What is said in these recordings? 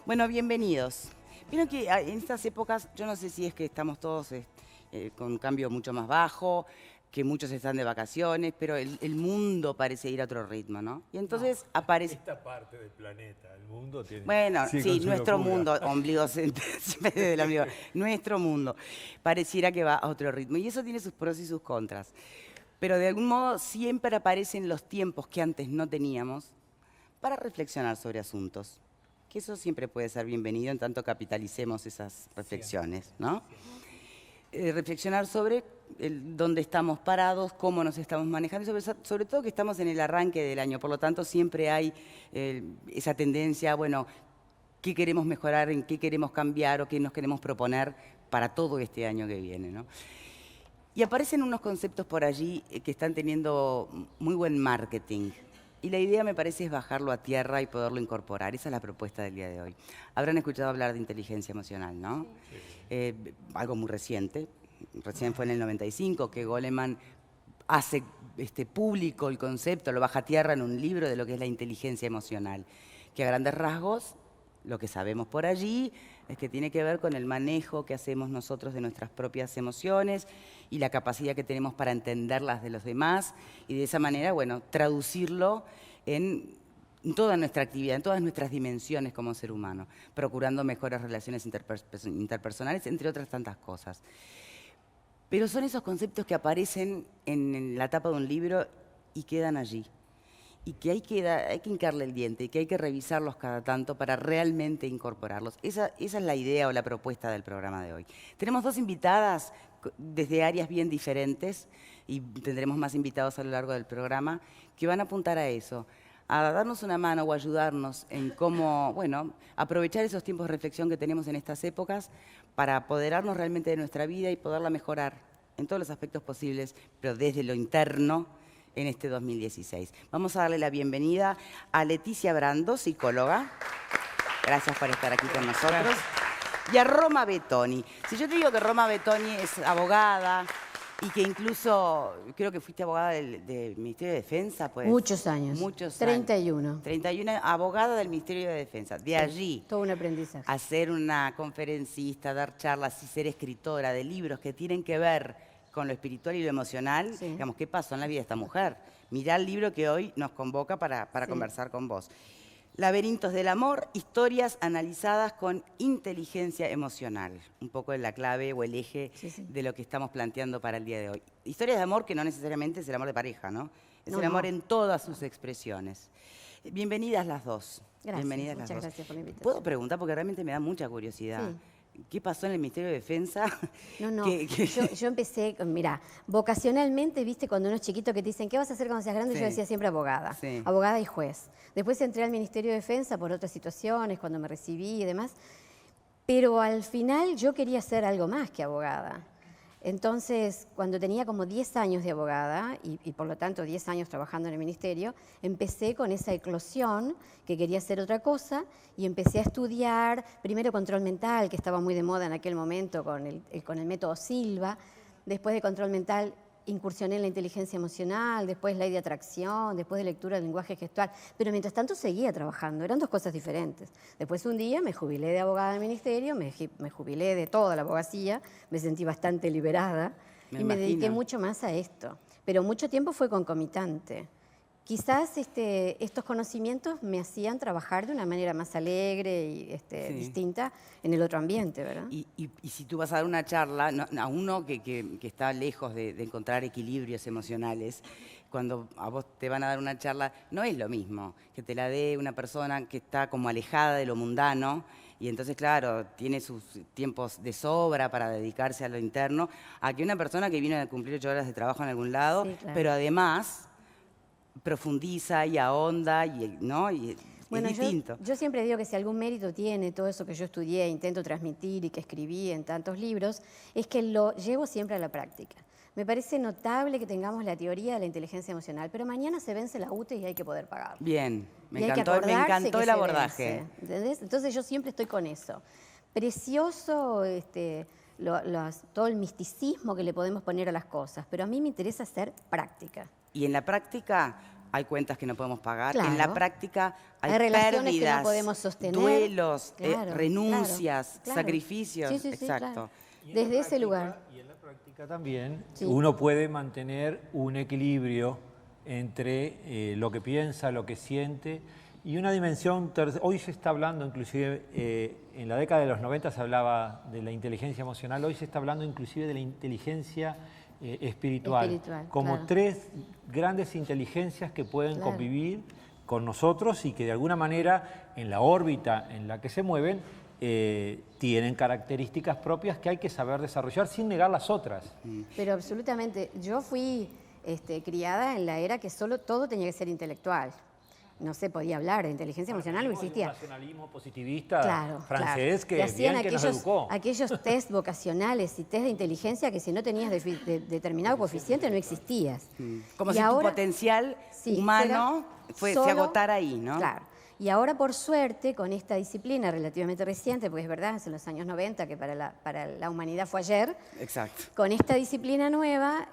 Bueno, bienvenidos. Vieron que en estas épocas, yo no sé si es que estamos todos con un cambio mucho más bajo, que muchos están de vacaciones, pero el mundo parece ir a otro ritmo, ¿no? Y entonces aparece... Esta parte del planeta, el mundo, Bueno, sigue sí, con su nuestro locura. mundo, ombligo del ombligo, nuestro mundo, pareciera que va a otro ritmo. Y eso tiene sus pros y sus contras. Pero de algún modo siempre aparecen los tiempos que antes no teníamos para reflexionar sobre asuntos. Que eso siempre puede ser bienvenido en tanto capitalicemos esas reflexiones, ¿no? Reflexionar sobre dónde estamos parados, cómo nos estamos manejando y sobre todo que estamos en el arranque del año. Por lo tanto, siempre hay esa tendencia, bueno, qué queremos mejorar, en qué queremos cambiar o qué nos queremos proponer para todo este año que viene, ¿no? Y aparecen unos conceptos por allí que están teniendo muy buen marketing. Y la idea, me parece, es bajarlo a tierra y poderlo incorporar. Esa es la propuesta del día de hoy. Habrán escuchado hablar de inteligencia emocional, ¿no? Algo muy reciente. Recién fue en el 95 que Goleman hace público el concepto, lo baja a tierra en un libro de lo que es la inteligencia emocional. Que a grandes rasgos, lo que sabemos por allí es que tiene que ver con el manejo que hacemos nosotros de nuestras propias emociones y la capacidad que tenemos para entenderlas de los demás y de esa manera, bueno, traducirlo en toda nuestra actividad, en todas nuestras dimensiones como ser humano, procurando mejores relaciones interpersonales, entre otras tantas cosas. Pero son esos conceptos que aparecen en la tapa de un libro y quedan allí. Y que hay que hincarle el diente y que hay que revisarlos cada tanto para realmente incorporarlos. Esa es la idea o la propuesta del programa de hoy. Tenemos dos invitadas desde áreas bien diferentes y tendremos más invitados a lo largo del programa que van a apuntar a eso, a darnos una mano o ayudarnos en cómo, bueno, aprovechar esos tiempos de reflexión que tenemos en estas épocas para apoderarnos realmente de nuestra vida y poderla mejorar en todos los aspectos posibles, pero desde lo interno, en este 2016. Vamos a darle la bienvenida a Leticia Brando, psicóloga. Gracias por estar aquí con nosotros. Y a Roma Betoni. Si yo te digo que Roma Betoni es abogada y que incluso creo que fuiste abogada del Ministerio de Defensa, pues. Muchos años. Muchos 31. años. 31 abogada del Ministerio de Defensa. De allí. Todo un aprendizaje. A ser una conferencista, dar charlas y ser escritora de libros que tienen que ver con lo espiritual y lo emocional, sí. Digamos, ¿qué pasó en la vida de esta mujer? Mirá el libro que hoy nos convoca para sí. Conversar con vos. Laberintos del amor, historias analizadas con inteligencia emocional. Un poco de la clave o el eje de lo que estamos planteando para el día de hoy. Historias de amor que no necesariamente es el amor de pareja, ¿no? Es el amor en todas sus expresiones. Bienvenidas las dos. Gracias, bienvenidas muchas gracias por la invitación. ¿Puedo preguntar? Porque realmente me da mucha curiosidad. Sí. ¿Qué pasó en el Ministerio de Defensa? No. Yo empecé, mira, vocacionalmente, viste, cuando uno es chiquito que te dicen, ¿qué vas a hacer cuando seas grande? Sí. Yo decía siempre abogada, sí. Abogada y juez. Después entré al Ministerio de Defensa por otras situaciones, cuando me recibí y demás. Pero al final yo quería ser algo más que abogada. Entonces, cuando tenía como 10 años de abogada y por lo tanto 10 años trabajando en el ministerio, empecé con esa eclosión que quería hacer otra cosa y empecé a estudiar primero control mental, que estaba muy de moda en aquel momento con el método Silva. Después de control mental incursioné en la inteligencia emocional, después ley de atracción, después de lectura del lenguaje gestual. Pero mientras tanto seguía trabajando, eran dos cosas diferentes. Después un día me jubilé de abogada del ministerio, me jubilé de toda la abogacía, me sentí bastante liberada y me dediqué mucho más a esto. Pero mucho tiempo fue concomitante. Quizás estos conocimientos me hacían trabajar de una manera más alegre y distinta en el otro ambiente, ¿verdad? Y si tú vas a dar una charla, a uno que está lejos de encontrar equilibrios emocionales, cuando a vos te van a dar una charla, no es lo mismo que te la dé una persona que está como alejada de lo mundano y entonces, claro, tiene sus tiempos de sobra para dedicarse a lo interno, a que una persona que vino a cumplir 8 horas de trabajo en algún lado, sí, claro. Pero además profundiza y ahonda, ¿no? Y bueno, es distinto. Yo siempre digo que si algún mérito tiene todo eso que yo estudié, intento transmitir y que escribí en tantos libros, es que lo llevo siempre a la práctica. Me parece notable que tengamos la teoría de la inteligencia emocional, pero mañana se vence la UTE y hay que poder pagar. Bien, me encantó el abordaje. ¿Entendés? Entonces yo siempre estoy con eso. Precioso todo el misticismo que le podemos poner a las cosas, pero a mí me interesa hacer práctica. Y en la práctica hay cuentas que no podemos pagar. Claro. En la práctica hay relaciones pérdidas, que no podemos sostener. duelos, Claro, renuncias, claro. sacrificios. Sí, sí, sí, exacto. claro. Y en Desde la ese práctica- lugar. Y en la práctica también Sí. uno puede mantener un equilibrio entre lo que piensa, lo que siente y una dimensión. Hoy se está hablando, inclusive en la década de los 90 se hablaba de la inteligencia emocional, hoy se está hablando inclusive de la inteligencia espiritual, como claro. 3 grandes inteligencias que pueden Claro. convivir con nosotros y que de alguna manera en la órbita en la que se mueven tienen características propias que hay que saber desarrollar sin negar las otras. Pero absolutamente, yo fui criada en la era que solo todo tenía que ser intelectual. No se podía hablar de inteligencia emocional, no existía. Un racionalismo positivista Claro, francés claro. Y que bien que nos educó. aquellos test vocacionales y test de inteligencia que si no tenías determinado coeficiente no existías. Como Y si ahora- tu potencial Sí, humano se solo- agotara ahí, ¿no? Claro. Y ahora, por suerte, con esta disciplina relativamente reciente, porque es verdad, es en los años 90, que para la humanidad fue ayer, Exacto. con esta disciplina nueva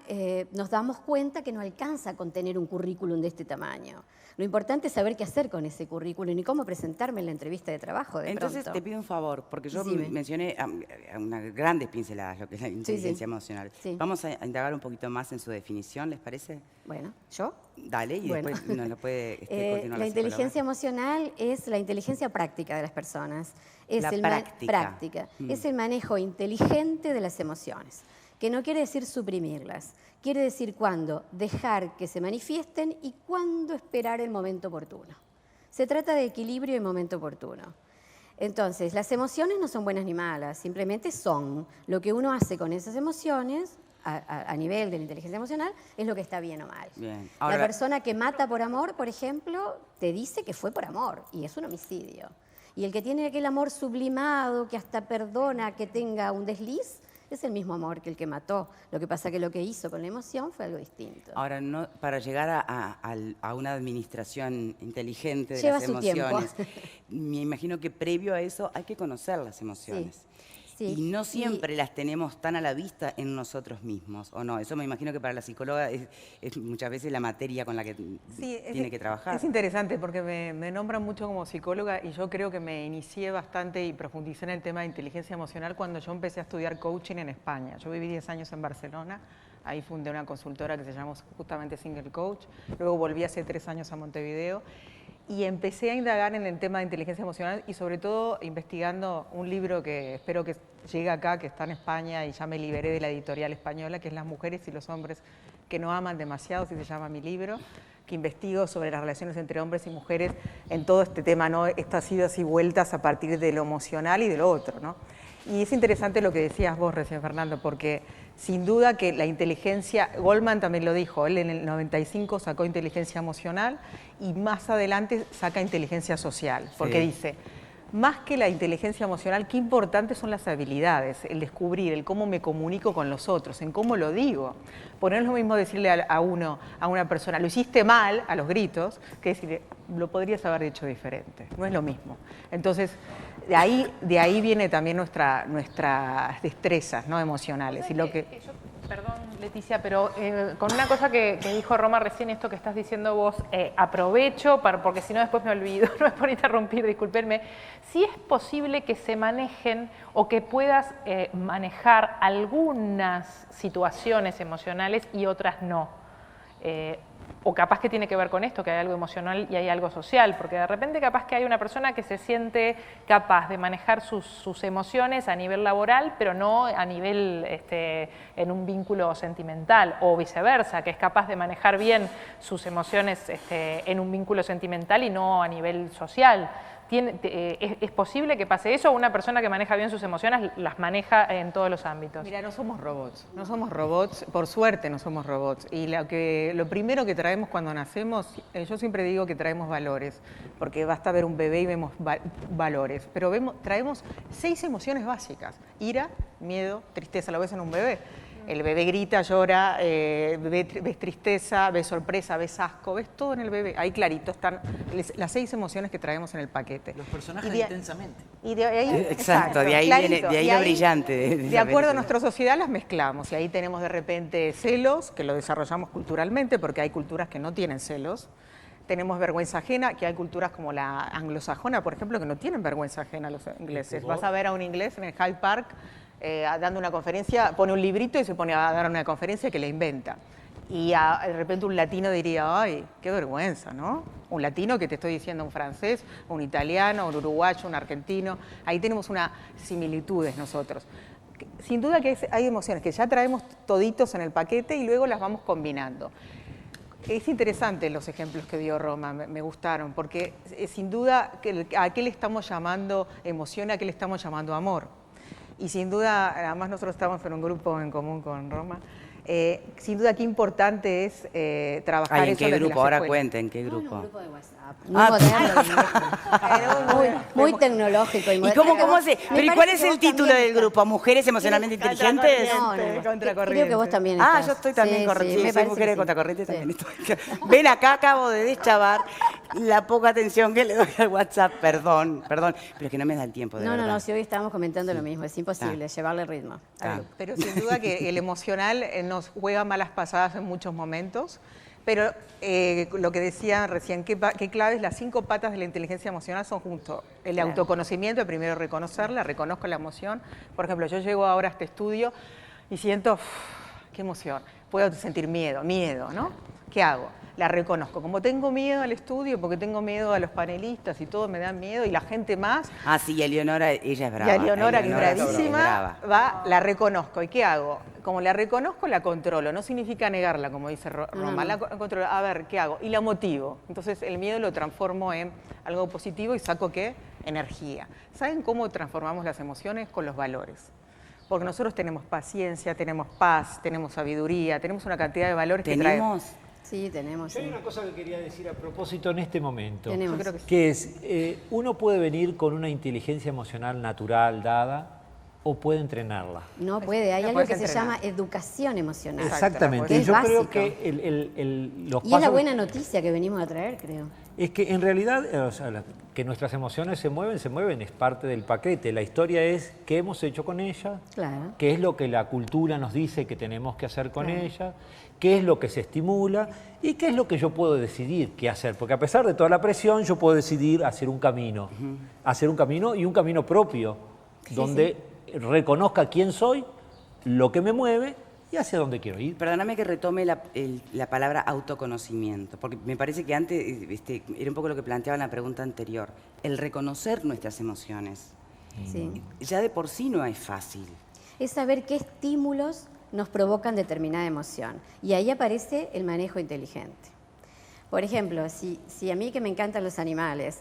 nos damos cuenta que no alcanza con tener un currículum de este tamaño. Lo importante es saber qué hacer con ese currículum y cómo presentarme en la entrevista de trabajo. Entonces pronto. te pido un favor, porque yo Decime. mencioné a unas grandes pinceladas lo que es la inteligencia emocional. Sí. Vamos a indagar un poquito más en su definición, ¿les parece? Bueno, ¿yo? Dale, y Bueno. después nos lo puede continuar La psicóloga. inteligencia emocional es la inteligencia práctica de las personas. Es La el práctica. práctica. Es el manejo inteligente de las emociones, que no quiere decir suprimirlas, quiere decir cuándo dejar que se manifiesten y cuándo esperar el momento oportuno. Se trata de equilibrio y momento oportuno. Entonces, las emociones no son buenas ni malas, simplemente son. Lo que uno hace con esas emociones, a nivel de la inteligencia emocional, es lo que está bien o mal. Bien. La Ahora- persona que mata por amor, por ejemplo, te dice que fue por amor, y es un homicidio. Y el que tiene aquel amor sublimado, que hasta perdona que tenga un desliz, es el mismo amor que el que mató. Lo que pasa que lo que hizo con la emoción fue algo distinto. Ahora, no, para llegar a una administración inteligente de Lleva las su tiempo. emociones, me imagino que previo a eso hay que conocer las emociones. Sí, Y no siempre las tenemos tan a la vista en nosotros mismos, ¿o no? Eso me imagino que para la psicóloga es muchas veces la materia con la que tiene que trabajar. Es interesante porque me nombran mucho como psicóloga y yo creo que me inicié bastante y profundicé en el tema de inteligencia emocional cuando yo empecé a estudiar coaching en España. Yo viví 10 años en Barcelona, ahí fundé una consultora que se llamó justamente Single Coach, luego volví hace 3 años a Montevideo y empecé a indagar en el tema de inteligencia emocional y sobre todo investigando un libro que espero que llegue acá, que está en España y ya me liberé de la editorial española, que es Las mujeres y los hombres que no aman demasiado, así se llama mi libro, que investigo sobre las relaciones entre hombres y mujeres en todo este tema, ¿no? Estas idas y vueltas a partir de lo emocional y de lo otro, ¿no? Y es interesante lo que decías vos recién, Fernando, porque sin duda que la inteligencia, Goldman también lo dijo, él en el 95 sacó inteligencia emocional y más adelante saca inteligencia social, porque Sí. dice, más que la inteligencia emocional, qué importantes son las habilidades, el descubrir, el cómo me comunico con los otros, en cómo lo digo. Porque no es lo mismo decirle a una persona, lo hiciste mal, a los gritos, que decirle, lo podrías haber dicho diferente. No es lo mismo. Entonces, de ahí viene también nuestras destrezas, ¿no?, emocionales. Y lo que... Perdón, Leticia, pero con una cosa que dijo Roma recién, esto que estás diciendo vos, aprovecho, porque si no después me olvido, no es por interrumpir, discúlpenme, si es posible que se manejen o que puedas manejar algunas situaciones emocionales y otras no. O capaz que tiene que ver con esto, que hay algo emocional y hay algo social, porque de repente capaz que hay una persona que se siente capaz de manejar sus emociones a nivel laboral, pero no a nivel en un vínculo sentimental, o viceversa, que es capaz de manejar bien sus emociones en un vínculo sentimental y no a nivel social. ¿Es posible que pase eso o una persona que maneja bien sus emociones las maneja en todos los ámbitos? Mira, no somos robots, por suerte no somos robots. Y lo primero que traemos cuando nacemos, yo siempre digo que traemos valores, porque basta ver un bebé y vemos valores, pero traemos 6 emociones básicas: ira, miedo, tristeza. Lo ves en un bebé. El bebé grita, llora, ves tristeza, ves sorpresa, ves asco, ves todo en el bebé. Ahí clarito están las 6 emociones que traemos en el paquete. Los personajes intensamente. Y de ahí, Exacto, de ahí clarito. viene, de ahí lo brillante. De acuerdo a nuestra sociedad las mezclamos y ahí tenemos de repente celos, que lo desarrollamos culturalmente, porque hay culturas que no tienen celos. tenemos vergüenza ajena, que hay culturas como la anglosajona, por ejemplo, que no tienen vergüenza ajena los ingleses. Vas a ver a un inglés en el Hyde Park dando una conferencia, pone un librito y se pone a dar una conferencia que le inventa. Y de repente un latino diría, ay, qué vergüenza, ¿no? Un latino que te estoy diciendo, un francés, un italiano, un uruguayo, un argentino. Ahí tenemos unas similitudes nosotros. Sin duda que hay emociones que ya traemos toditos en el paquete y luego las vamos combinando. Es interesante los ejemplos que dio Roma, me gustaron, porque sin duda a qué le estamos llamando emoción, a qué le estamos llamando amor. Y sin duda, además nosotros estamos en un grupo en común con Roma, sin duda qué importante es trabajar ¿En eso qué desde grupo? las Ahora escuelas. cuente, ¿en qué No, en grupo? un grupo de WhatsApp. Muy moderno, muy tecnológico. ¿Y cómo se...? Pero ¿y cuál es el título del grupo? ¿Mujeres emocionalmente inteligentes? No. Creo que vos también Ah, estás. yo estoy también corriente. Sí, me soy parece mujer que de sí. contracorriente Sí. también. Estoy. Ven acá, acabo de deschavar la poca atención que le doy al WhatsApp. Perdón, pero es que no me da el tiempo, de verdad. No, si hoy estábamos comentando lo mismo, es imposible llevarle ritmo. Pero sin duda que el emocional nos juega malas pasadas en muchos momentos. Pero lo que decía recién, qué claves, las 5 patas de la inteligencia emocional son justo el autoconocimiento, primero reconocerla, reconozco la emoción. Por ejemplo, yo llego ahora a este estudio y siento, qué emoción, puedo sentir miedo, ¿no? ¿Qué hago? La reconozco. Como tengo miedo al estudio, porque tengo miedo a los panelistas y todo me da miedo, y la gente más. Ah, sí, y Eleonora, ella es brava. Y a Eleonora, que es bravísima, brava. la reconozco. ¿Y qué hago? Como la reconozco, la controlo. No significa negarla, como dice Roma. La controlo. A ver, ¿qué hago? Y la motivo. Entonces, el miedo lo transformo en algo positivo y saco, ¿qué? Energía. ¿Saben cómo transformamos las emociones? Con los valores. Porque nosotros tenemos paciencia, tenemos paz, tenemos sabiduría, tenemos una cantidad de valores que traemos. Sí, tenemos. Yo hay una cosa que quería decir a propósito en este momento. Tenemos. Yo creo que sí. Que es, uno puede venir con una inteligencia emocional natural dada o puede entrenarla. No puede, hay La algo puedes que se entrenar. llama educación emocional. Exactamente. Que es Yo creo básico. que los Y es pasos... la buena noticia que venimos a traer, creo. Es que en realidad, que nuestras emociones se mueven, es parte del paquete. La historia es qué hemos hecho con ella, Claro. qué es lo que la cultura nos dice que tenemos que hacer con ella, qué es lo que se estimula y qué es lo que yo puedo decidir qué hacer. Porque a pesar de toda la presión, yo puedo decidir hacer un camino. Hacer un camino y un camino propio, donde reconozca quién soy, lo que me mueve y hacia dónde quiero ir. Perdóname que retome la palabra autoconocimiento, porque me parece que antes era un poco lo que planteaba en la pregunta anterior. El reconocer nuestras emociones. Sí. Ya de por sí no es fácil. Es saber qué estímulos nos provocan determinada emoción. Y ahí aparece el manejo inteligente. Por ejemplo, si a mí que me encantan los animales,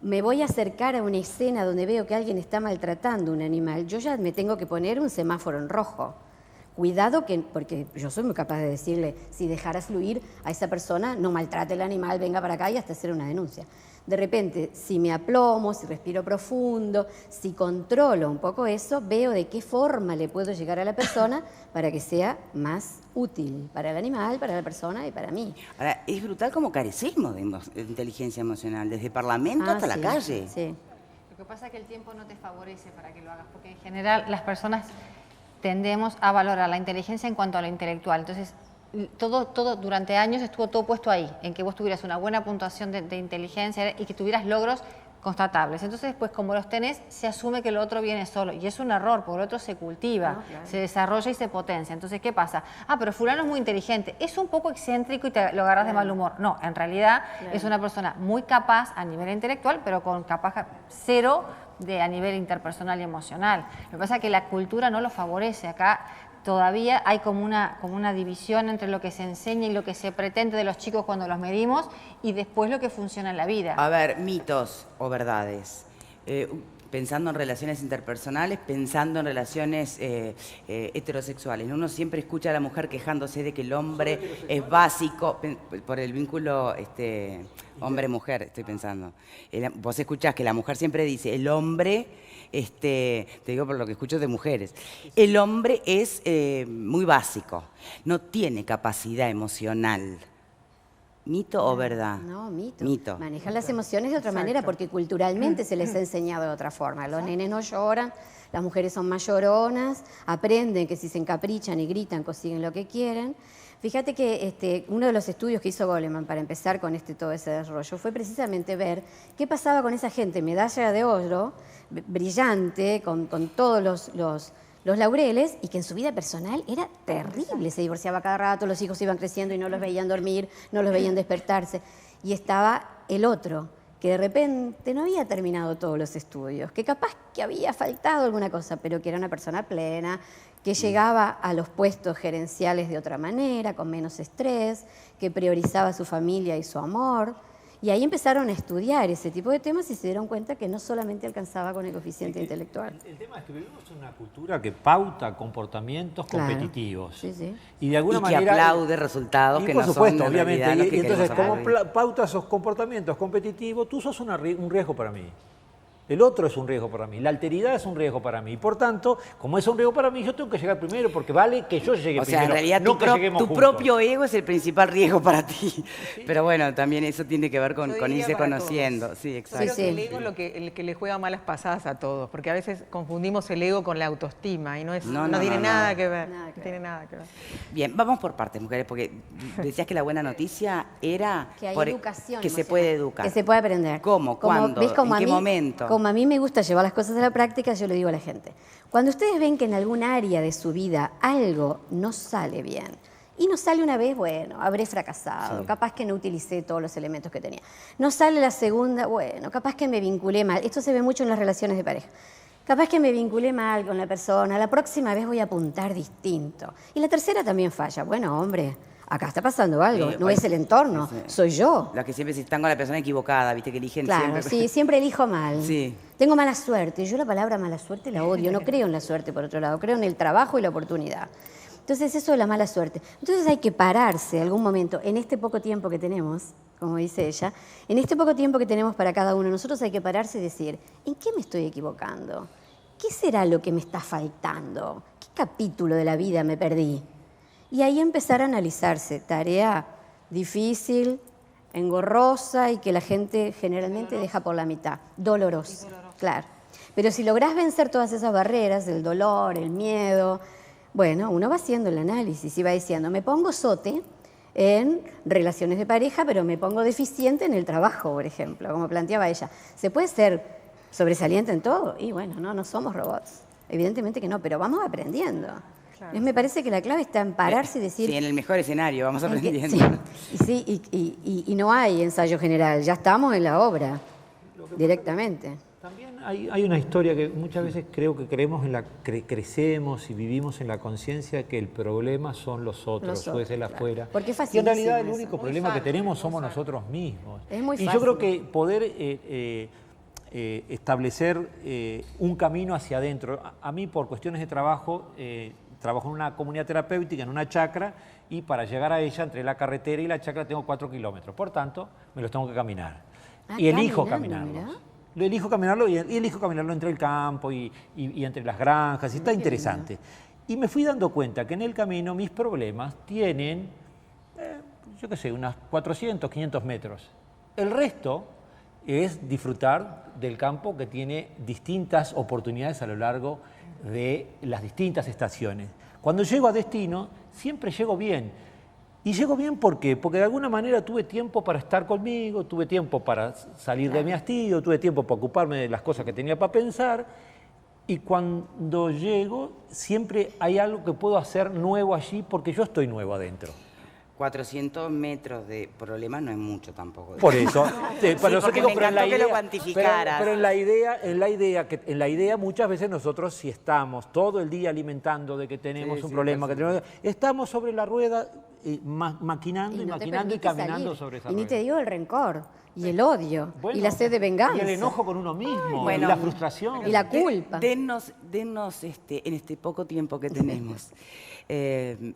me voy a acercar a una escena donde veo que alguien está maltratando a un animal, yo ya me tengo que poner un semáforo en rojo. Cuidado, porque yo soy muy capaz de decirle, si dejaras fluir a esa persona, no maltrate el animal, venga para acá y hasta hacer una denuncia. De repente, si me aplomo, si respiro profundo, si controlo un poco eso, veo de qué forma le puedo llegar a la persona para que sea más útil para el animal, para la persona y para mí. Ahora, es brutal como carecemos de inteligencia emocional, desde el Parlamento hasta la calle. Sí. Lo que pasa es que el tiempo no te favorece para que lo hagas, porque en general las personas tendemos a valorar la inteligencia en cuanto a lo intelectual. Entonces, todo durante años estuvo todo puesto ahí, en que vos tuvieras una buena puntuación de inteligencia y que tuvieras logros constatables. Entonces, pues como los tenés, se asume que lo otro viene solo. Y es un error, porque lo otro se cultiva, se desarrolla y se potencia. Entonces, ¿qué pasa? Ah, pero fulano es muy inteligente, es un poco excéntrico y te lo agarras de mal humor. No, en realidad es una persona muy capaz a nivel intelectual, pero con capaz cero a nivel interpersonal y emocional. Lo que pasa es que la cultura no lo favorece. Acá todavía hay como una división entre lo que se enseña y lo que se pretende de los chicos cuando los medimos y después lo que funciona en la vida. A ver, mitos o verdades. Pensando en relaciones interpersonales, pensando en relaciones heterosexuales. Uno siempre escucha a la mujer quejándose de que el hombre es básico, por el vínculo hombre-mujer, estoy pensando. Vos escuchás que la mujer siempre dice, el hombre, te digo por lo que escucho de mujeres, el hombre es muy básico, no tiene capacidad emocional. ¿Mito o verdad? No, mito. Mito. Manejan las emociones de otra manera porque culturalmente se les ha enseñado de otra forma. Los nenes no lloran, las mujeres son más lloronas, aprenden que si se encaprichan y gritan consiguen lo que quieren. Fíjate que uno de los estudios que hizo Goleman para empezar con todo ese desarrollo fue precisamente ver qué pasaba con esa gente medalla de oro, brillante, con todos los laureles, y que en su vida personal era terrible. Se divorciaba cada rato, los hijos iban creciendo y no los veían dormir, no los veían despertarse. Y estaba el otro, que de repente no había terminado todos los estudios, que capaz que había faltado alguna cosa, pero que era una persona plena, que llegaba a los puestos gerenciales de otra manera, con menos estrés, que priorizaba su familia y su amor. Y ahí empezaron a estudiar ese tipo de temas y se dieron cuenta que no solamente alcanzaba con el coeficiente intelectual. El tema es que vivimos en una cultura que pauta comportamientos competitivos. Sí, sí. Y de alguna Y manera... que aplaude resultados que por no supuesto, son en obviamente. realidad los que Y entonces, queremos como aplaudir. pautas esos comportamientos competitivos, tú sos un riesgo para mí. El otro es un riesgo para mí, la alteridad es un riesgo para mí. Y por tanto, como es un riesgo para mí, yo tengo que llegar primero porque vale que yo llegue O sea, primero. en realidad no que lleguemos tu juntos. propio ego es el principal riesgo para ti. Pero bueno, también eso tiene que ver con Yo diría irse para conociendo. todos. Sí, Yo exacto. creo Sí, que sí. el ego es el que le juega malas pasadas a todos, porque a veces confundimos el ego con la autoestima y no tiene nada que ver. Nada que No tiene nada que ver. Bien, vamos por partes, mujeres, porque decías que la buena noticia era Que hay por- educación que se emocional, puede educar. que se puede aprender. ¿Cómo? ¿Cuándo? ¿Ves? ¿En qué momento? Como a mí me gusta llevar las cosas a la práctica, yo le digo a la gente, cuando ustedes ven que en algún área de su vida algo no sale bien, y no sale una vez, bueno, habré fracasado, capaz que no utilicé todos los elementos que tenía. No sale la segunda, bueno, capaz que me vinculé mal. Esto se ve mucho en las relaciones de pareja. Capaz que me vinculé mal con la persona, la próxima vez voy a apuntar distinto. Y la tercera también falla. Bueno, hombre, acá está pasando algo, Sí, no bueno, es el entorno, sí, sí. soy yo. Las que siempre están con la persona equivocada, viste, que eligen Claro, siempre. sí, siempre elijo mal. Sí. Tengo mala suerte. Yo la palabra mala suerte la odio. No creo en la suerte, por otro lado. Creo en el trabajo y la oportunidad. Entonces, eso es la mala suerte. Entonces, hay que pararse algún momento, en este poco tiempo que tenemos, como dice ella, en este poco tiempo que tenemos para cada uno, nosotros hay que pararse y decir, ¿en qué me estoy equivocando? ¿Qué será lo que me está faltando? ¿Qué capítulo de la vida me perdí? Y ahí empezar a analizarse. Tarea difícil, engorrosa y que la gente generalmente deja por la mitad. Dolorosa, claro. Pero si lográs vencer todas esas barreras, el dolor, el miedo, bueno, uno va haciendo el análisis y va diciendo, me pongo sote en relaciones de pareja, pero me pongo deficiente en el trabajo, por ejemplo, como planteaba ella. ¿Se puede ser sobresaliente en todo? Y bueno, no somos robots. Evidentemente que no, pero vamos aprendiendo. Claro. Me parece que la clave está en pararse y decir... Sí, en el mejor escenario, vamos en que- aprendiendo. sí, y no hay ensayo general, ya estamos en la obra, directamente. También hay una historia que muchas veces creo que creemos crecemos y vivimos en la conciencia que el problema son los otros, Los o es el otros, afuera. claro. Porque es y en realidad el facilísimo único eso. problema que fácil, tenemos muy somos fácil. nosotros mismos. Es muy y yo fácil. creo que poder establecer un camino hacia adentro. A mí, por cuestiones de trabajo, trabajo en una comunidad terapéutica, en una chacra, y para llegar a ella, entre la carretera y la chacra, tengo 4 kilómetros. Por tanto, me los tengo que caminar. Ah, Y elijo caminando, caminarlos. mirá. Lo elijo caminarlo y elijo caminarlo entre el campo y entre las granjas, y está interesante. Y me fui dando cuenta que en el camino mis problemas tienen, yo qué sé, unas 400, 500 metros. El resto es disfrutar del campo que tiene distintas oportunidades a lo largo de las distintas estaciones. Cuando llego a destino, siempre llego bien. Y llego bien ¿por qué? Porque de alguna manera tuve tiempo para estar conmigo, tuve tiempo para salir de mi hastío, tuve tiempo para ocuparme de las cosas que tenía para pensar. Y cuando llego, siempre hay algo que puedo hacer nuevo allí porque yo estoy nuevo adentro. 400 metros de problemas no es mucho tampoco. Por eso, pero porque me encantó que lo cuantificaras. pero en la idea muchas veces nosotros si estamos todo el día alimentando de que tenemos Sí, un sí, problema, que tenemos, estamos sobre la rueda maquinando y no te maquinando y permite caminando salir. sobre esa Y ni rueda. te digo el rencor, y el odio, Bueno, y la sed de venganza. Y el enojo con uno mismo, Bueno. y la frustración. Y la culpa. Dennos en este poco tiempo que tenemos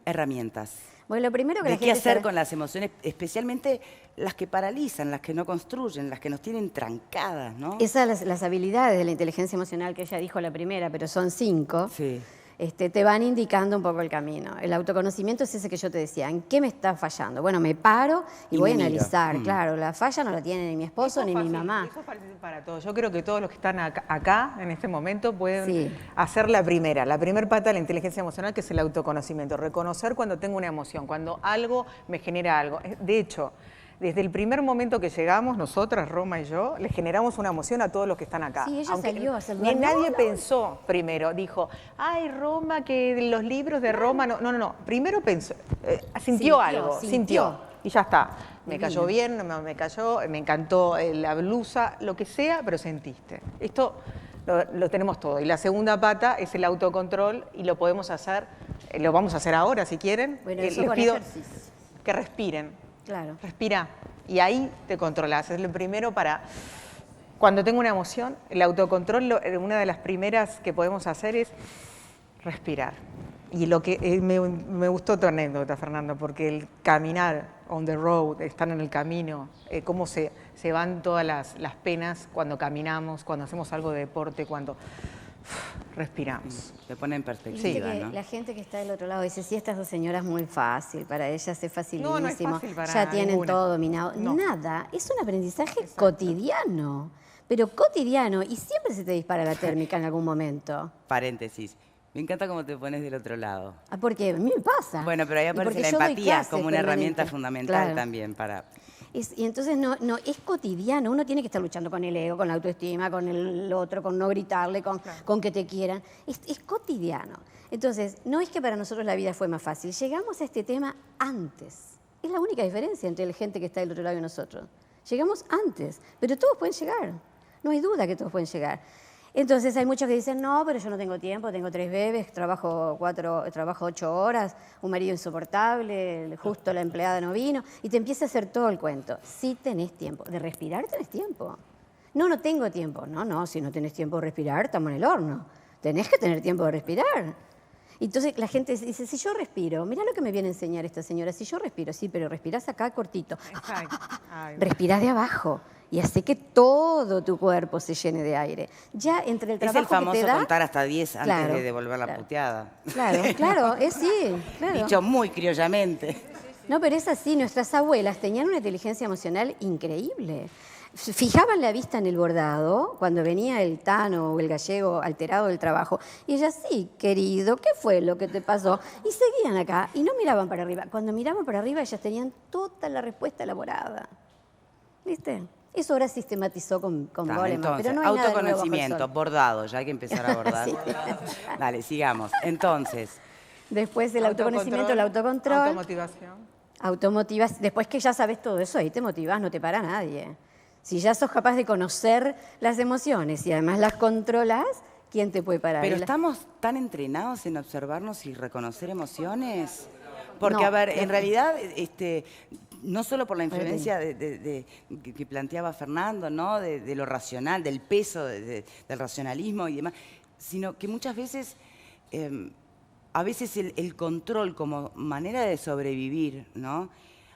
herramientas. Bueno, lo primero que ¿De la qué gente hacer sabe- con las emociones, especialmente las que paralizan, las que no construyen, las que nos tienen trancadas, ¿no? Esas las habilidades de la inteligencia emocional que ella dijo la primera, pero son 5. Sí. te van indicando un poco el camino. El autoconocimiento es ese que yo te decía, ¿en qué me está fallando? Bueno, me paro y voy a analizar, claro, la falla no la tiene ni mi esposo ni mi mamá. Eso es fácil para todos. Yo creo que todos los que están acá en este momento pueden hacer la primera pata de la inteligencia emocional, que es el autoconocimiento, reconocer cuando tengo una emoción, cuando algo me genera algo. De hecho, desde el primer momento que llegamos, nosotras, Roma y yo, le generamos una emoción a todos los que están acá. Sí, ella salió a saludar. Ni nadie pensó primero, dijo, ay, Roma, que los libros de Roma... No. Primero pensó, sintió algo. Y ya está. Me cayó bien, me cayó, me encantó la blusa, lo que sea, pero sentiste. Esto lo tenemos todo. Y la segunda pata es el autocontrol y lo podemos hacer, lo vamos a hacer ahora si quieren. Bueno, Les eso con pido ejercicio. que respiren. Claro. Respira. Y ahí te controlas. Es lo primero para... Cuando tengo una emoción, el autocontrol, una de las primeras que podemos hacer es respirar. Y lo que me gustó tu anécdota, Fernando, porque el caminar on the road, estar en el camino, cómo se van todas las penas cuando caminamos, cuando hacemos algo de deporte, cuando respiramos. Te pone en perspectiva, ¿no? La gente que está del otro lado dice, sí, estas dos señoras muy fácil, para ellas es facilísimo, No es fácil para ya tienen ninguna. todo dominado. No. Nada, es un aprendizaje cotidiano, pero cotidiano, y siempre se te dispara la térmica en algún momento. Paréntesis. Me encanta cómo te pones del otro lado. Porque a mí me pasa. Bueno, pero ahí Y aparece porque la yo doy empatía clases como una herramienta permanente. fundamental Claro. también para... Y entonces no, es cotidiano, uno tiene que estar luchando con el ego, con la autoestima, con el otro, con no gritarle, con que te quieran. Es cotidiano. Entonces, no es que para nosotros la vida fue más fácil, llegamos a este tema antes. Es la única diferencia entre la gente que está del otro lado y nosotros. Llegamos antes, pero todos pueden llegar. No hay duda que todos pueden llegar. Entonces hay muchos que dicen, no, pero yo no tengo tiempo, tengo 3 bebés, trabajo 8 horas, un marido insoportable, justo la empleada no vino, y te empieza a hacer todo el cuento. Sí tenés tiempo, de respirar tenés tiempo. No tengo tiempo. No, si no tenés tiempo de respirar, estamos en el horno. Tenés que tener tiempo de respirar. Entonces la gente dice, si yo respiro, mirá lo que me viene a enseñar esta señora, si yo respiro, sí, pero respirás acá cortito. Respirás de abajo. Y hace que todo tu cuerpo se llene de aire. Ya entre el trabajo Es el famoso que te da, contar hasta 10 antes Claro, de devolver la claro. puteada. Claro, es sí, claro. Dicho muy criollamente. No, pero es así, nuestras abuelas tenían una inteligencia emocional increíble. Fijaban la vista en el bordado cuando venía el tano o el gallego alterado del trabajo. Y ellas, sí, querido, ¿qué fue lo que te pasó? Y seguían acá y no miraban para arriba. Cuando miraban para arriba, ellas tenían toda la respuesta elaborada. ¿Viste? Eso ahora sistematizó con Goleman, Entonces, pero no hay nada nuevo bajo el autoconocimiento, sol. bordado, ya hay que empezar a bordar. Sí. Dale, sigamos. Entonces, Después el autoconocimiento, el autocontrol. Automotivación. Después que ya sabes todo eso, ahí te motivas, no te para nadie. Si ya sos capaz de conocer las emociones y además las controlas, ¿quién te puede parar? pero estamos tan entrenados en observarnos y reconocer emociones. Porque, No. a ver, en realidad, no solo por la influencia que planteaba Fernando, ¿no? De lo racional, del peso del racionalismo y demás, sino que muchas veces, a veces el control como manera de sobrevivir, ¿no?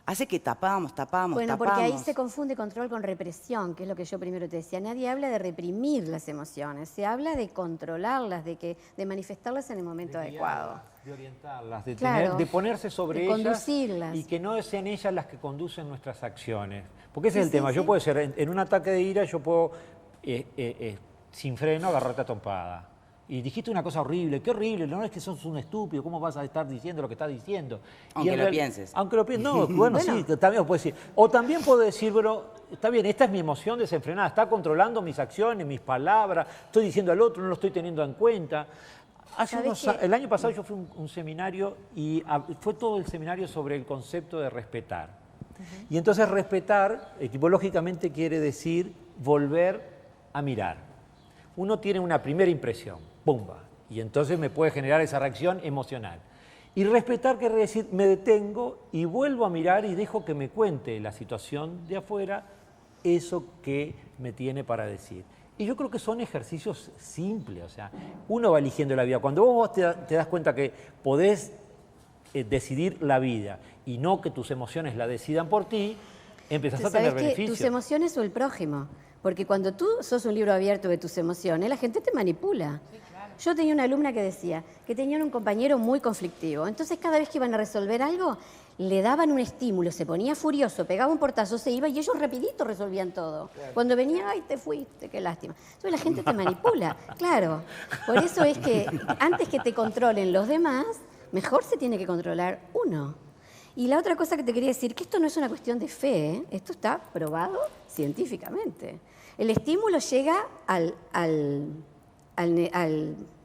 Hace que tapamos. Bueno, porque ahí se confunde control con represión, que es lo que yo primero te decía. Nadie habla de reprimir las emociones, se habla de controlarlas, de manifestarlas en el momento adecuado. De orientarlas, de, Claro, de ponerse sobre de ellas conducirlas. y que no sean ellas las que conducen nuestras acciones. Porque ese es el tema. Yo puedo ser, en un ataque de ira, yo puedo, sin freno, agarrarte a trompada. Y dijiste una cosa horrible, qué horrible, no es que sos un estúpido, ¿cómo vas a estar diciendo lo que estás diciendo? Aunque lo pienses. Aunque lo pienses, no, bueno, sí, también lo puedes decir. O también puedo decir, pero está bien, esta es mi emoción desenfrenada, está controlando mis acciones, mis palabras, estoy diciendo al otro, no lo estoy teniendo en cuenta. El año pasado yo fui a un seminario y fue todo el seminario sobre el concepto de respetar. Y entonces respetar, etimológicamente quiere decir volver a mirar. Uno tiene una primera impresión, ¡pumba! Y entonces me puede generar esa reacción emocional. Y respetar quiere decir, me detengo y vuelvo a mirar y dejo que me cuente la situación de afuera, eso que me tiene para decir. Y yo creo que son ejercicios simples, o sea, uno va eligiendo la vida. Cuando vos te das cuenta que podés decidir la vida y no que tus emociones la decidan por ti, empezás a tener beneficios. Tus emociones o el prójimo. Porque cuando tú sos un libro abierto de tus emociones, la gente te manipula. Yo tenía una alumna que decía que tenían un compañero muy conflictivo. Entonces, cada vez que iban a resolver algo, le daban un estímulo, se ponía furioso, pegaba un portazo, se iba y ellos rapidito resolvían todo. Claro. Cuando venía, ay, te fuiste, qué lástima. Entonces la gente te manipula, claro. Por eso es que antes que te controlen los demás, mejor se tiene que controlar uno. Y la otra cosa que te quería decir, que esto no es una cuestión de fe, ¿eh? Esto está probado científicamente. El estímulo llega al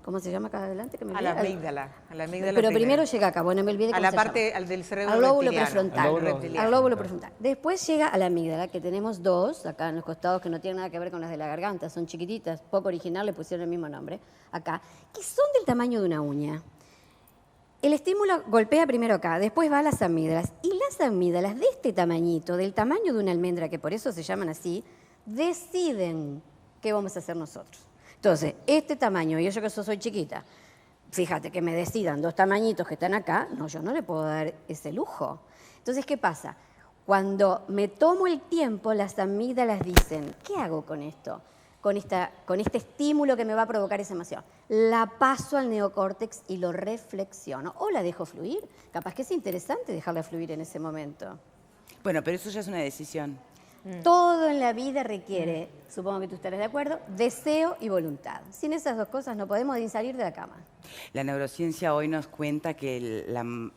¿cómo se llama acá adelante? A la amígdala. Pero primero llega acá, bueno, me olvidé cómo se llama. A la parte del cerebro al lóbulo reptiliano. prefrontal. Al lóbulo prefrontal. Después llega a la amígdala, que tenemos dos, acá en los costados, que no tienen nada que ver con las de la garganta, son chiquititas, poco original, le pusieron el mismo nombre, acá, que son del tamaño de una uña. El estímulo golpea primero acá, después va a las amígdalas. Y las amígdalas de este tamañito, del tamaño de una almendra, que por eso se llaman así, deciden qué vamos a hacer nosotros. Entonces, este tamaño, y yo que soy chiquita, fíjate que me decidan dos tamañitos que están acá, no, yo no le puedo dar ese lujo. Entonces, ¿qué pasa? Cuando me tomo el tiempo, las amígdalas dicen, ¿qué hago con esto? Con este estímulo que me va a provocar esa emoción. La paso al neocórtex y lo reflexiono. O la dejo fluir. Capaz que es interesante dejarla fluir en ese momento. Bueno, pero eso ya es una decisión. Todo en la vida requiere, supongo que tú estarás de acuerdo, deseo y voluntad. Sin esas dos cosas no podemos ni salir de la cama. La neurociencia hoy nos cuenta que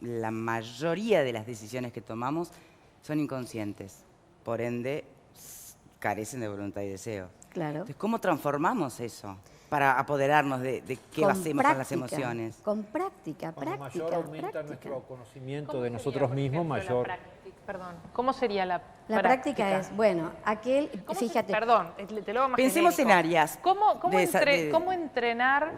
la mayoría de las decisiones que tomamos son inconscientes. Por ende, carecen de voluntad y deseo. Claro. Entonces, ¿cómo transformamos eso para apoderarnos de qué hacemos con las emociones? Con práctica, Cuando práctica. mayor aumenta nuestro conocimiento de nosotros mismos, mayor... Perdón, ¿cómo sería la práctica? La práctica es, bueno, fíjate. Perdón, te lo hago más Pensemos genérico. en áreas. ¿Cómo entrenar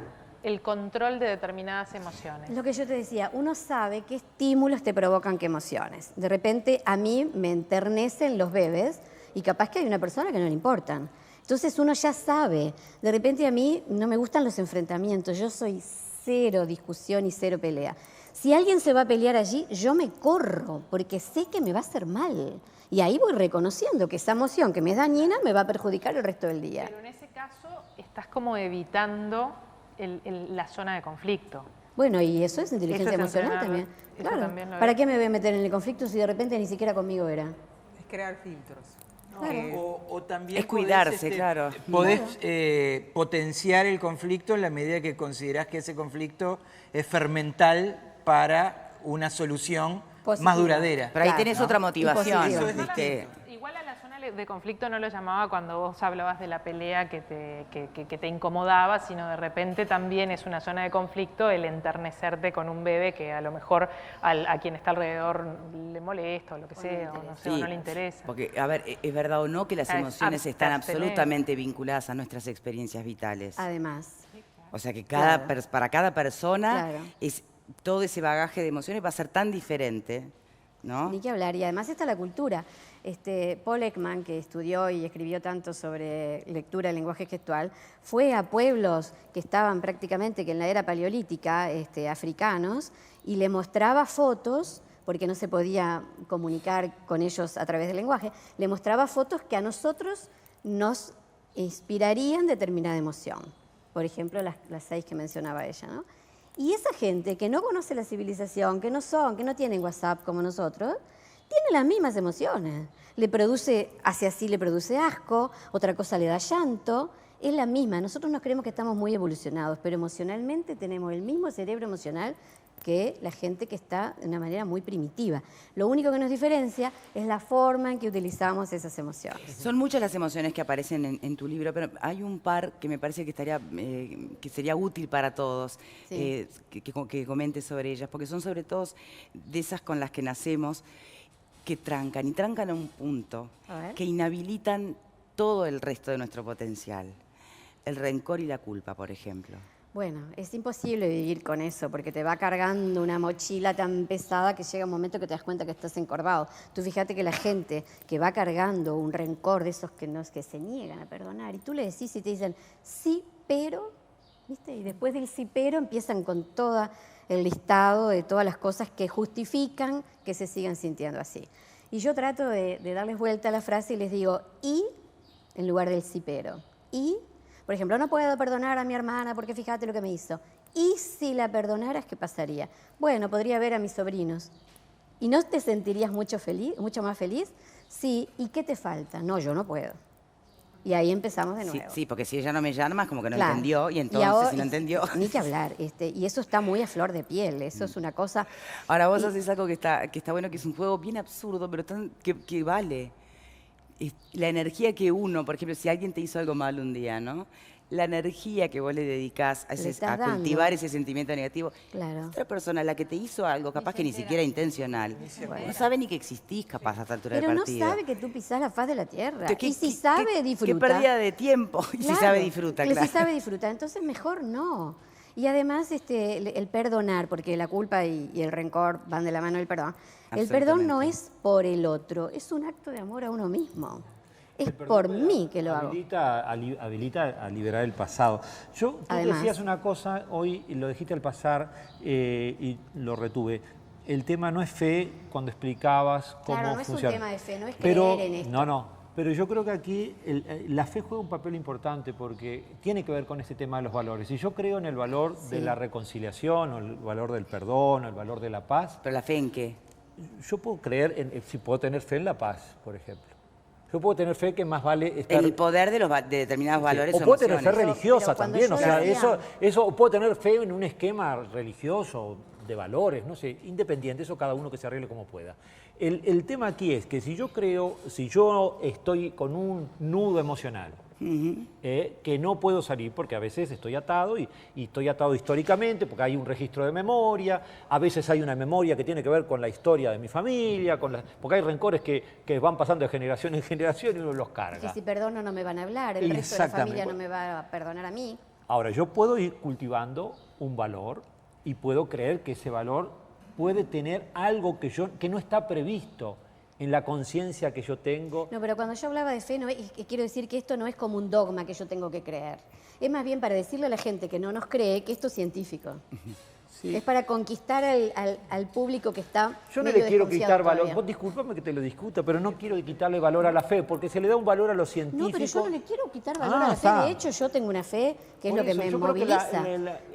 el control de determinadas emociones? Lo que yo te decía, uno sabe qué estímulos te provocan qué emociones. De repente a mí me enternecen los bebés y capaz que hay una persona que no le importan. Entonces uno ya sabe. De repente a mí no me gustan los enfrentamientos. Yo soy cero discusión y cero pelea. Si alguien se va a pelear allí, yo me corro porque sé que me va a hacer mal. Y ahí voy reconociendo que esa emoción que me es dañina me va a perjudicar el resto del día. Pero en ese caso estás como evitando la zona de conflicto. Bueno, y eso es inteligencia emocional también. Claro. ¿Para qué me voy a meter en el conflicto si de repente ni siquiera conmigo era? Es crear filtros. Claro. O también Es cuidarse, claro. Podés potenciar el conflicto en la medida que considerás que ese conflicto es fermental para una solución positiva, más duradera. Pero ahí tenés otra motivación. Positiva. Igual a la zona de conflicto no lo llamaba cuando vos hablabas de la pelea que te incomodaba, sino de repente también es una zona de conflicto el enternecerte con un bebé que a lo mejor a quien está alrededor le molesta o lo que sea, o no sé, o no le interesa. Porque, a ver, ¿es verdad o no que las emociones están absolutamente vinculadas a nuestras experiencias vitales? Además. O sea que Claro. para cada persona Claro. todo ese bagaje de emociones va a ser tan diferente, ¿no? Ni que hablar. Y además está la cultura. Paul Ekman, que estudió y escribió tanto sobre lectura, lenguaje gestual, fue a pueblos que estaban prácticamente que en la era paleolítica, africanos, y le mostraba fotos, porque no se podía comunicar con ellos a través del lenguaje, le mostraba fotos que a nosotros nos inspirarían determinada emoción. Por ejemplo, las 6 que mencionaba ella, ¿no? Y esa gente que no conoce la civilización, que no tienen WhatsApp como nosotros, tiene las mismas emociones. Hacia así le produce asco, otra cosa le da llanto, es la misma. Nosotros nos creemos que estamos muy evolucionados, pero emocionalmente tenemos el mismo cerebro emocional que la gente que está de una manera muy primitiva. Lo único que nos diferencia es la forma en que utilizamos esas emociones. Son muchas las emociones que aparecen en tu libro, pero hay un par que me parece que sería útil para todos Sí. que comentes sobre ellas, porque son sobre todo de esas con las que nacemos, que trancan a un punto, que inhabilitan todo el resto de nuestro potencial. El rencor y la culpa, por ejemplo. Bueno, es imposible vivir con eso porque te va cargando una mochila tan pesada que llega un momento que te das cuenta que estás encorvado. Tú fíjate que la gente que va cargando un rencor de esos que se niegan a perdonar y tú le decís y te dicen, sí, pero, ¿viste? Y después del sí, pero empiezan con todo el listado de todas las cosas que justifican que se sigan sintiendo así. Y yo trato de darles vuelta a la frase y les digo, y, en lugar del sí, pero. Y, Por ejemplo, no puedo perdonar a mi hermana porque fíjate lo que me hizo. ¿Y si la perdonaras, qué pasaría? Bueno, podría ver a mis sobrinos. ¿Y no te sentirías mucho más feliz? Sí. ¿Y qué te falta? No, yo no puedo. Y ahí empezamos de nuevo. Sí, porque si ella no me llama es como que no Claro. entendió, y entonces ahora, si no entendió... Ni que hablar, y eso está muy a flor de piel, eso es una cosa... Ahora vos haces algo que está bueno, que es un juego bien absurdo, pero que vale. La energía que uno, por ejemplo, si alguien te hizo algo mal un día, ¿no? La energía que vos le dedicás a cultivar ese sentimiento negativo. Claro. Otra persona, la que te hizo algo, capaz que ni siquiera intencional, no sabe ni que existís capaz a esta altura del partido. Pero no sabe que tú pisás la faz de la tierra. ¿Qué- Y si qué- sabe, qué- disfruta. Qué pérdida de tiempo. Y si Claro, sabe, disfruta, que claro. si sabe, disfruta. Entonces, mejor no. Y además, el perdonar, porque la culpa y el rencor van de la mano del perdón. El perdón no es por el otro, es un acto de amor a uno mismo. Es por mí que lo hago. Habilita a liberar el pasado. Tú decías una cosa, hoy lo dijiste al pasar y lo retuve. El tema no es fe cuando explicabas cómo Claro, no es funciona. un tema de fe, no es creer en esto. No. Pero yo creo que aquí la fe juega un papel importante porque tiene que ver con este tema de los valores. Y yo creo en el valor de la reconciliación, o el valor del perdón, o el valor de la paz. ¿Pero la fe en qué? Yo puedo creer, si puedo tener fe en la paz, por ejemplo. Yo puedo tener fe que más vale estar... El poder de determinados valores O puedo tener fe emociones. religiosa Pero cuando también, yo o sea, decía- eso, o puedo tener fe en un esquema religioso, de valores, no sé, independiente, eso cada uno que se arregle como pueda. El tema aquí es que si yo estoy con un nudo emocional, que no puedo salir porque a veces estoy atado y estoy atado históricamente porque hay un registro de memoria, a veces hay una memoria que tiene que ver con la historia de mi familia, porque hay rencores que van pasando de generación en generación y uno los carga. Que si perdono no me van a hablar, el resto de la familia no me va a perdonar a mí. Ahora, yo puedo ir cultivando un valor y puedo creer que ese valor puede tener algo que no está previsto en la conciencia que yo tengo. No, pero cuando yo hablaba de fe, quiero decir que esto no es como un dogma que yo tengo que creer. Es más bien para decirle a la gente que no nos cree que esto es científico. Sí. Es para conquistar al público que está. Yo no le quiero quitar valor. Vos discúlpame que te lo discuta, pero no quiero quitarle valor a la fe, porque se le da un valor a lo científico. No, pero yo no le quiero quitar valor a la fe. De hecho, yo tengo una fe que es lo que me moviliza.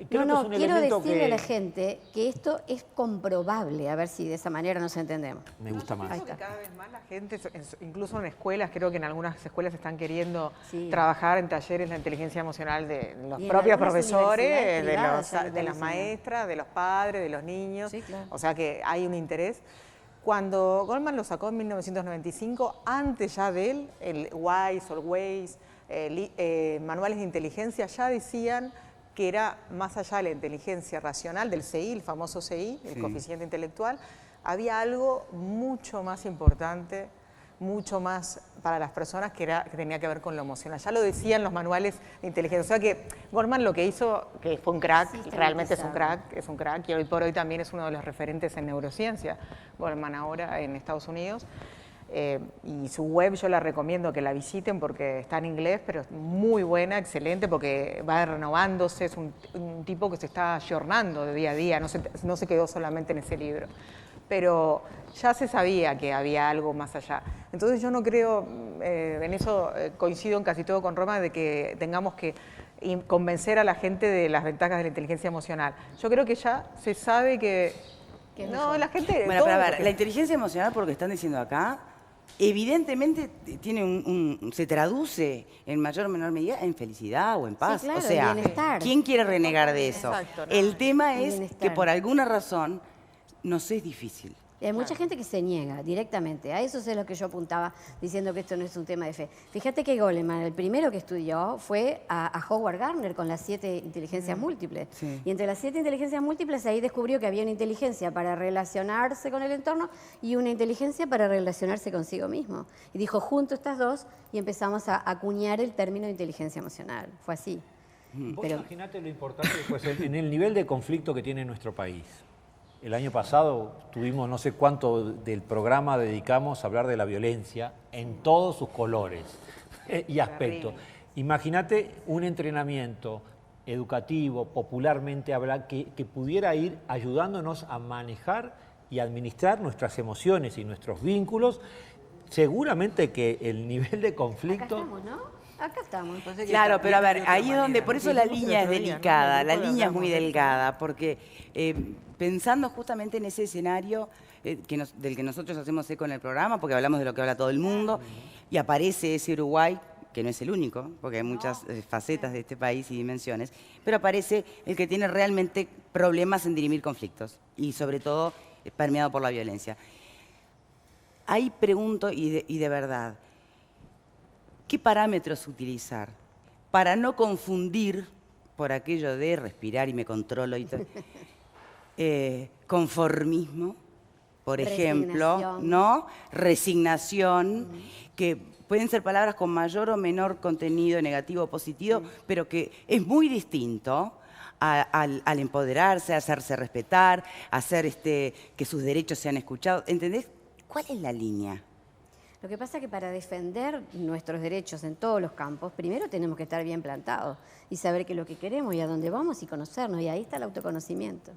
Quiero decirle a la gente que esto es comprobable, a ver si de esa manera nos entendemos. Me gusta más. Cada vez más la gente, incluso en escuelas, creo que en algunas escuelas están queriendo trabajar en talleres de inteligencia emocional de los propios profesores, de las maestras, de los padres, de los niños. Sí, claro. O sea que hay un interés. Cuando Goleman lo sacó en 1995, antes ya de él, el WISE, Always, manuales de inteligencia ya decían que era más allá de la inteligencia racional, del CI, el famoso CI, el coeficiente intelectual, había algo mucho más importante, mucho más para las personas que tenía que ver con lo emocional. Ya lo decían los manuales de inteligencia. O sea que Goleman lo que hizo, que fue un crack, realmente es un crack, y hoy por hoy también es uno de los referentes en neurociencia, Goleman ahora en Estados Unidos. Y su web yo la recomiendo que la visiten porque está en inglés, pero es muy buena, excelente, porque va renovándose, es un tipo que se está ayornando de día a día, no se quedó solamente en ese libro. Pero ya se sabía que había algo más allá. Entonces yo no creo, en eso coincido en casi todo con Roma, de que tengamos que convencer a la gente de las ventajas de la inteligencia emocional. Yo creo que ya se sabe que... No, la gente... Bueno, pero a ver, la inteligencia emocional, por lo que están diciendo acá, evidentemente se traduce en mayor o menor medida en felicidad o en paz. Sí, claro, o sea, bienestar. ¿Quién quiere renegar de eso? Exacto, ¿no? El tema es Bienestar. que por alguna razón nos es difícil. Hay mucha gente que se niega directamente. A eso es lo que yo apuntaba diciendo que esto no es un tema de fe. Fíjate que Goleman, el primero que estudió fue a Howard Gardner con las 7 inteligencias múltiples. Sí. Y entre las 7 inteligencias múltiples ahí descubrió que había una inteligencia para relacionarse con el entorno y una inteligencia para relacionarse consigo mismo. Y dijo, junto estas dos y empezamos a acuñar el término de inteligencia emocional. Fue así. Vos imaginate lo importante pues, en el nivel de conflicto que tiene nuestro país. El año pasado tuvimos no sé cuánto del programa dedicamos a hablar de la violencia en todos sus colores y aspectos. Imagínate un entrenamiento educativo, popularmente hablar, que pudiera ir ayudándonos a manejar y administrar nuestras emociones y nuestros vínculos. Seguramente que el nivel de conflicto... Acá estamos, ¿no? Acá estamos. Claro, pero a ver, de otra ahí es donde, manera. por eso Lo la que dijimos línea el es otro día, ¿no? delicada, En el la grupo línea es muy hablamos de eso. delgada, porque pensando justamente en ese escenario del que nosotros hacemos eco en el programa, porque hablamos de lo que habla todo el mundo, y aparece ese Uruguay, que no es el único, porque hay muchas facetas de este país y dimensiones, pero aparece el que tiene realmente problemas en dirimir conflictos, y sobre todo permeado por la violencia. Ahí pregunto, y de verdad, ¿qué parámetros utilizar para no confundir, por aquello de respirar y me controlo, y conformismo, por ejemplo, Resignación. ¿no? Resignación, que pueden ser palabras con mayor o menor contenido negativo o positivo, pero que es muy distinto al empoderarse, a hacerse respetar, a hacer que sus derechos sean escuchados. ¿Entendés? ¿Cuál es la línea? Lo que pasa es que para defender nuestros derechos en todos los campos, primero tenemos que estar bien plantados y saber qué es lo que queremos y a dónde vamos y conocernos, y ahí está el autoconocimiento.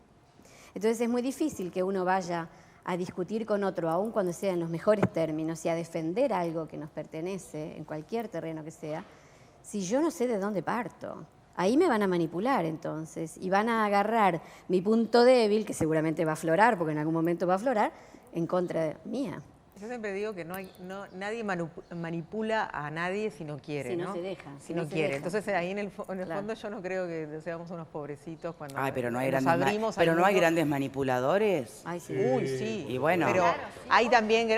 Entonces es muy difícil que uno vaya a discutir con otro, aun cuando sea en los mejores términos, y a defender algo que nos pertenece, en cualquier terreno que sea, si yo no sé de dónde parto. Ahí me van a manipular entonces, y van a agarrar mi punto débil, que seguramente va a aflorar, porque en algún momento va a aflorar, en contra mía. Yo siempre digo que nadie manipula a nadie si no quiere, Si ¿no? no se deja, Si si no no se quiere. deja. Entonces ahí en el Claro. fondo yo no creo que seamos unos pobrecitos cuando Ay, pero no hay nos grandes, abrimos al pero no hay mundo. grandes manipuladores. Ay, sí. Uy, sí. Y bueno. Pero Claro, hay también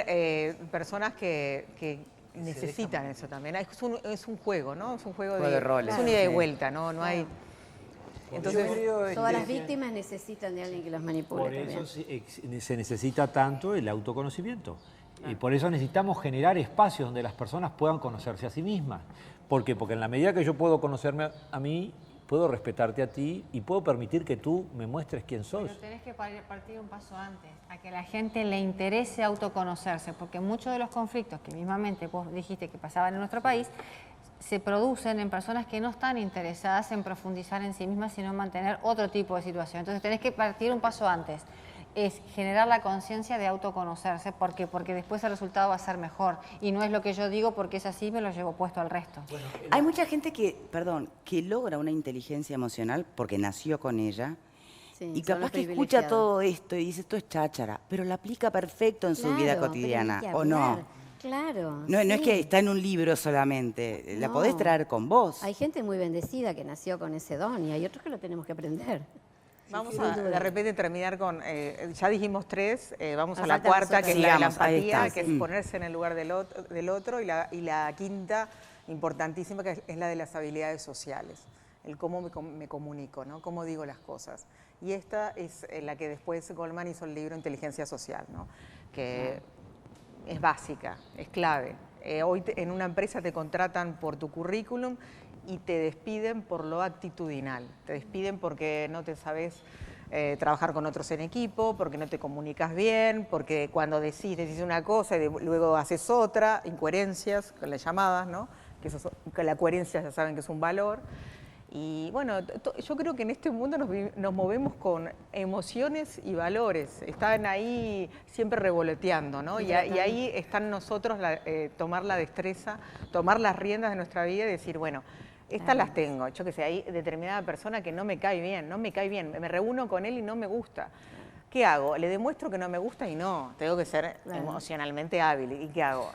personas que necesitan eso también. Es un juego, ¿no? Es un juego de roles. Es una ida y Sí. vuelta, ¿no? No hay... Entonces, Todas las víctimas necesitan de alguien que los manipule Por también. eso se necesita tanto el autoconocimiento. Y por eso necesitamos generar espacios donde las personas puedan conocerse a sí mismas. ¿Por qué? Porque en la medida que yo puedo conocerme a mí, puedo respetarte a ti y puedo permitir que tú me muestres quién sos. Pero tenés que partir un paso antes, a que a la gente le interese autoconocerse, porque muchos de los conflictos que mismamente vos dijiste que pasaban en nuestro país, se producen en personas que no están interesadas en profundizar en sí mismas, sino en mantener otro tipo de situación. Entonces tenés que partir un paso antes. Es generar la conciencia de autoconocerse. ¿Por qué? Porque después el resultado va a ser mejor. Y no es lo que yo digo porque es así, me lo llevo puesto al resto. Hay mucha gente que logra una inteligencia emocional porque nació con ella. Sí, Y son capaz los que escucha privilegiados. todo esto y dice, esto es cháchara, pero la aplica perfecto en su vida Claro, cotidiana, pero hay que ¿o no? hablar. Claro. No, no es sí. que está en un libro solamente, la No. podés traer con vos. Hay gente muy bendecida que nació con ese don y hay otros que lo tenemos que aprender. vamos sin a duda. de repente terminar con, ya dijimos 3, vamos Nos a la faltan cuarta, las que es otras. la de la Sigamos, ahí empatía, está. que es Mm. ponerse en el lugar del otro, y la quinta, importantísima, que es la de las habilidades sociales, el cómo me comunico, ¿no? Cómo digo las cosas. Y esta es la que después Goldman hizo el libro Inteligencia Social, ¿no? Que es básica, es clave. Hoy en una empresa te contratan por tu currículum y te despiden por lo actitudinal. Te despiden porque no te sabes trabajar con otros en equipo, porque no te comunicas bien, porque cuando decís una cosa y luego haces otra, incoherencias, con las llamadas, ¿no? Que la coherencia ya saben que es un valor. Y bueno, yo creo que en este mundo nos movemos con emociones y valores. Están ahí siempre revoloteando, ¿no? Y ahí están nosotros tomar la destreza, tomar las riendas de nuestra vida y decir, bueno, estas las tengo. Yo que sé, hay determinada persona que no me cae bien, me reúno con él y no me gusta. ¿Qué hago? Le demuestro que no me gusta y no, tengo que ser emocionalmente hábil. ¿Y qué hago?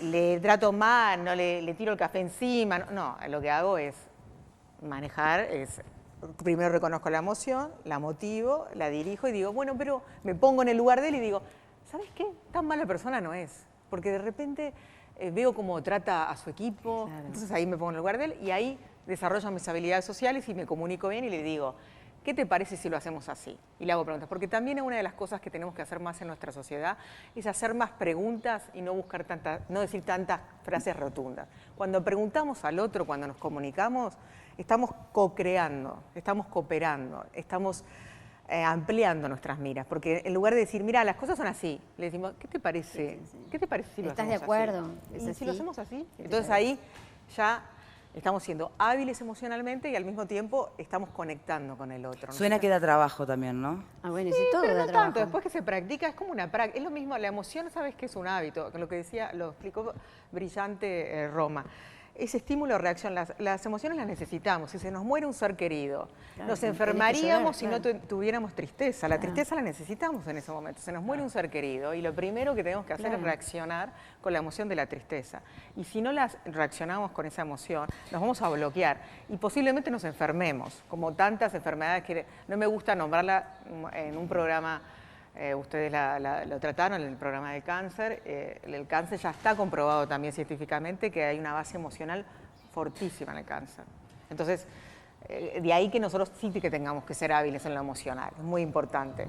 Le trato mal, no le tiro el café encima. No, lo que hago es manejar, primero reconozco la emoción, la motivo, la dirijo y digo, bueno, pero me pongo en el lugar de él y digo, ¿sabes qué? Tan mala persona no es. Porque de repente veo cómo trata a su equipo, entonces ahí me pongo en el lugar de él y ahí desarrollo mis habilidades sociales y me comunico bien y le digo, ¿qué te parece si lo hacemos así? Y le hago preguntas, porque también una de las cosas que tenemos que hacer más en nuestra sociedad es hacer más preguntas y no buscar no decir tantas frases rotundas. Cuando preguntamos al otro, cuando nos comunicamos, estamos co-creando, estamos cooperando, estamos ampliando nuestras miras, porque en lugar de decir, mira, las cosas son así, le decimos, ¿qué te parece? ¿Qué te parece si lo hacemos así? ¿Estás de acuerdo? ¿Es ¿Y si así? lo hacemos así? ¿Qué te Entonces parece? ahí ya estamos siendo hábiles emocionalmente y al mismo tiempo estamos conectando con el otro. Suena que da trabajo también, ¿no? Ah, bueno, sí, todo Pero da no trabajo. tanto, después que se practica es como una práctica, es lo mismo, la emoción sabes que es un hábito, lo que decía, lo explicó brillante Roma. ese estímulo-reacción, las emociones las necesitamos. Si se nos muere un ser querido, Claro, nos tenés que enfermaríamos llorar, si no tuviéramos tristeza. La tristeza la necesitamos en ese momento. Se nos muere un ser querido y lo primero que tenemos que hacer es reaccionar con la emoción de la tristeza. Y si no reaccionamos con esa emoción, nos vamos a bloquear y posiblemente nos enfermemos, como tantas enfermedades que no me gusta nombrarla en un programa. Ustedes lo trataron en el programa de cáncer. El cáncer ya está comprobado también científicamente que hay una base emocional fortísima en el cáncer. Entonces, de ahí que nosotros sí que tengamos que ser hábiles en lo emocional. Es muy importante.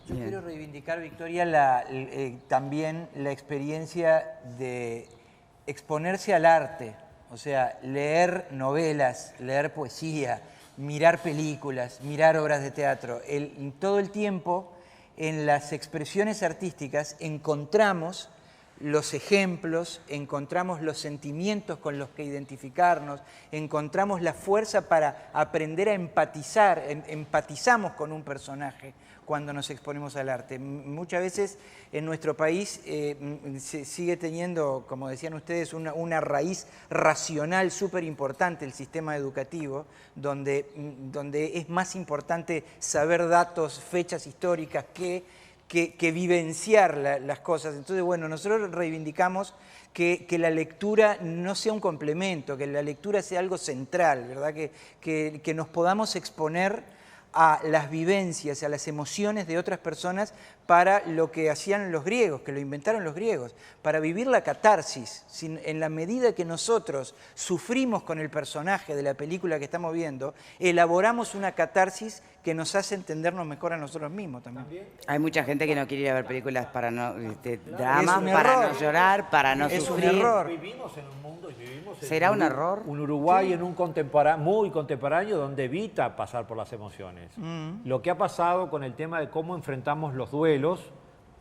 Yo quiero reivindicar, Victoria, también la experiencia de exponerse al arte. O sea, leer novelas, leer poesía, mirar películas, mirar obras de teatro. Todo el tiempo, en las expresiones artísticas encontramos los ejemplos, encontramos los sentimientos con los que identificarnos, encontramos la fuerza para aprender a empatizar, empatizamos con un personaje cuando nos exponemos al arte. Muchas veces en nuestro país se sigue teniendo, como decían ustedes, una raíz racional súper importante el sistema educativo, donde es más importante saber datos, fechas históricas que vivenciar las cosas. Entonces, bueno, nosotros reivindicamos que la lectura no sea un complemento, que la lectura sea algo central, ¿verdad? Que nos podamos exponer a las vivencias, a las emociones de otras personas para lo que hacían los griegos, que lo inventaron los griegos, para vivir la catarsis. En la medida que nosotros sufrimos con el personaje de la película que estamos viendo, elaboramos una catarsis que nos hace entendernos mejor a nosotros mismos también. Hay mucha gente que no quiere ir a ver películas para no dramas, para no llorar, para no sufrir. Es un error. Vivimos en un mundo y vivimos en ¿Será un error? Un Uruguay en un muy contemporáneo donde evita pasar por las emociones. Lo que ha pasado con el tema de cómo enfrentamos los duelos,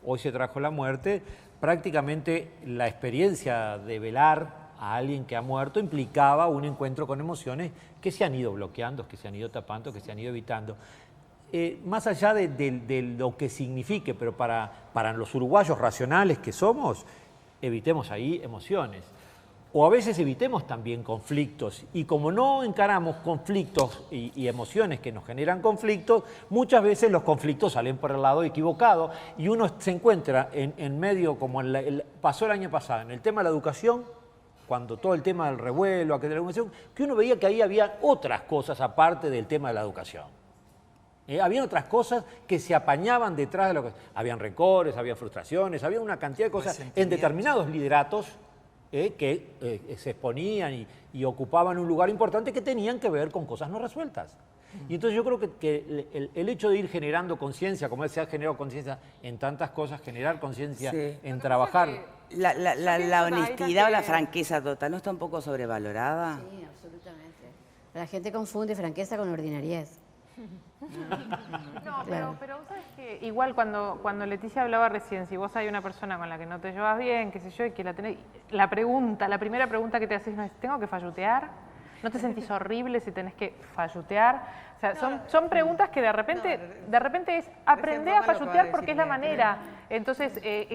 hoy se trajo la muerte, prácticamente la experiencia de velar a alguien que ha muerto implicaba un encuentro con emociones que se han ido bloqueando, que se han ido tapando, que se han ido evitando. Más allá de lo que signifique, pero para los uruguayos racionales que somos, evitemos ahí emociones. O a veces evitemos también conflictos. Y como no encaramos conflictos y emociones que nos generan conflictos, muchas veces los conflictos salen por el lado equivocado y uno se encuentra en medio, como pasó el año pasado, en el tema de la educación, cuando todo el tema del revuelo, de la educación, que uno veía que ahí había otras cosas aparte del tema de la educación. Habían otras cosas que se apañaban detrás de lo que... Habían rencores, había frustraciones, había una cantidad de cosas en determinados lideratos que se exponían y ocupaban un lugar importante que tenían que ver con cosas no resueltas. Y entonces yo creo que el hecho de ir generando conciencia, como se ha generado conciencia en tantas cosas, generar conciencia en trabajar... La honestidad o la franqueza total, ¿no está un poco sobrevalorada? Sí, absolutamente. La gente confunde franqueza con ordinariez. No, pero sabes que igual cuando Leticia hablaba recién, si vos hay una persona con la que no te llevas bien, qué sé yo, y que la tenés, la primera pregunta que te haces es, ¿tengo que fallutear? ¿No te sentís horrible si tenés que fallutear? O sea, son preguntas que de repente es aprender a fallutear porque es la manera. Entonces,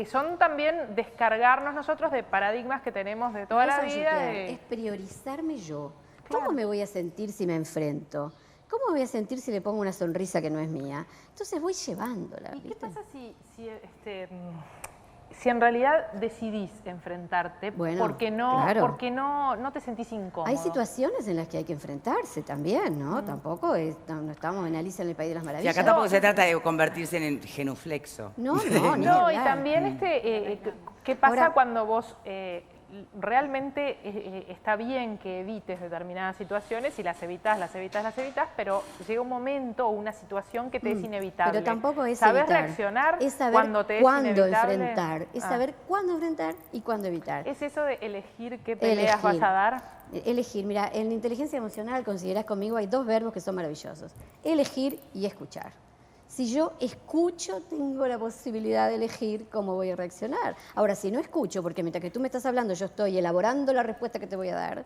son también descargarnos nosotros de paradigmas que tenemos de toda la vida. Es priorizarme yo. ¿Cómo me voy a sentir si me enfrento? ¿Cómo me voy a sentir si le pongo una sonrisa que no es mía? Entonces voy llevándola. ¿Y qué pasa si en realidad decidís enfrentarte porque no te sentís incómodo? Hay situaciones en las que hay que enfrentarse también, ¿no? Tampoco no estamos en Alicia en el País de las Maravillas. Y acá tampoco se trata de convertirse en genuflexo. No, y también ¿qué pasa cuando vos realmente está bien que evites determinadas situaciones y las evitas, pero llega un momento o una situación que te es inevitable. Pero tampoco es ¿Sabés evitar. reaccionar es saber cuando te es cuándo inevitable? enfrentar. Es saber cuándo enfrentar y cuándo evitar. ¿Es eso de elegir qué peleas vas a dar? Elegir. Mira, en inteligencia emocional, considerás conmigo, hay dos verbos que son maravillosos. Elegir y escuchar. Si yo escucho, tengo la posibilidad de elegir cómo voy a reaccionar. Ahora, si no escucho, porque mientras que tú me estás hablando, yo estoy elaborando la respuesta que te voy a dar,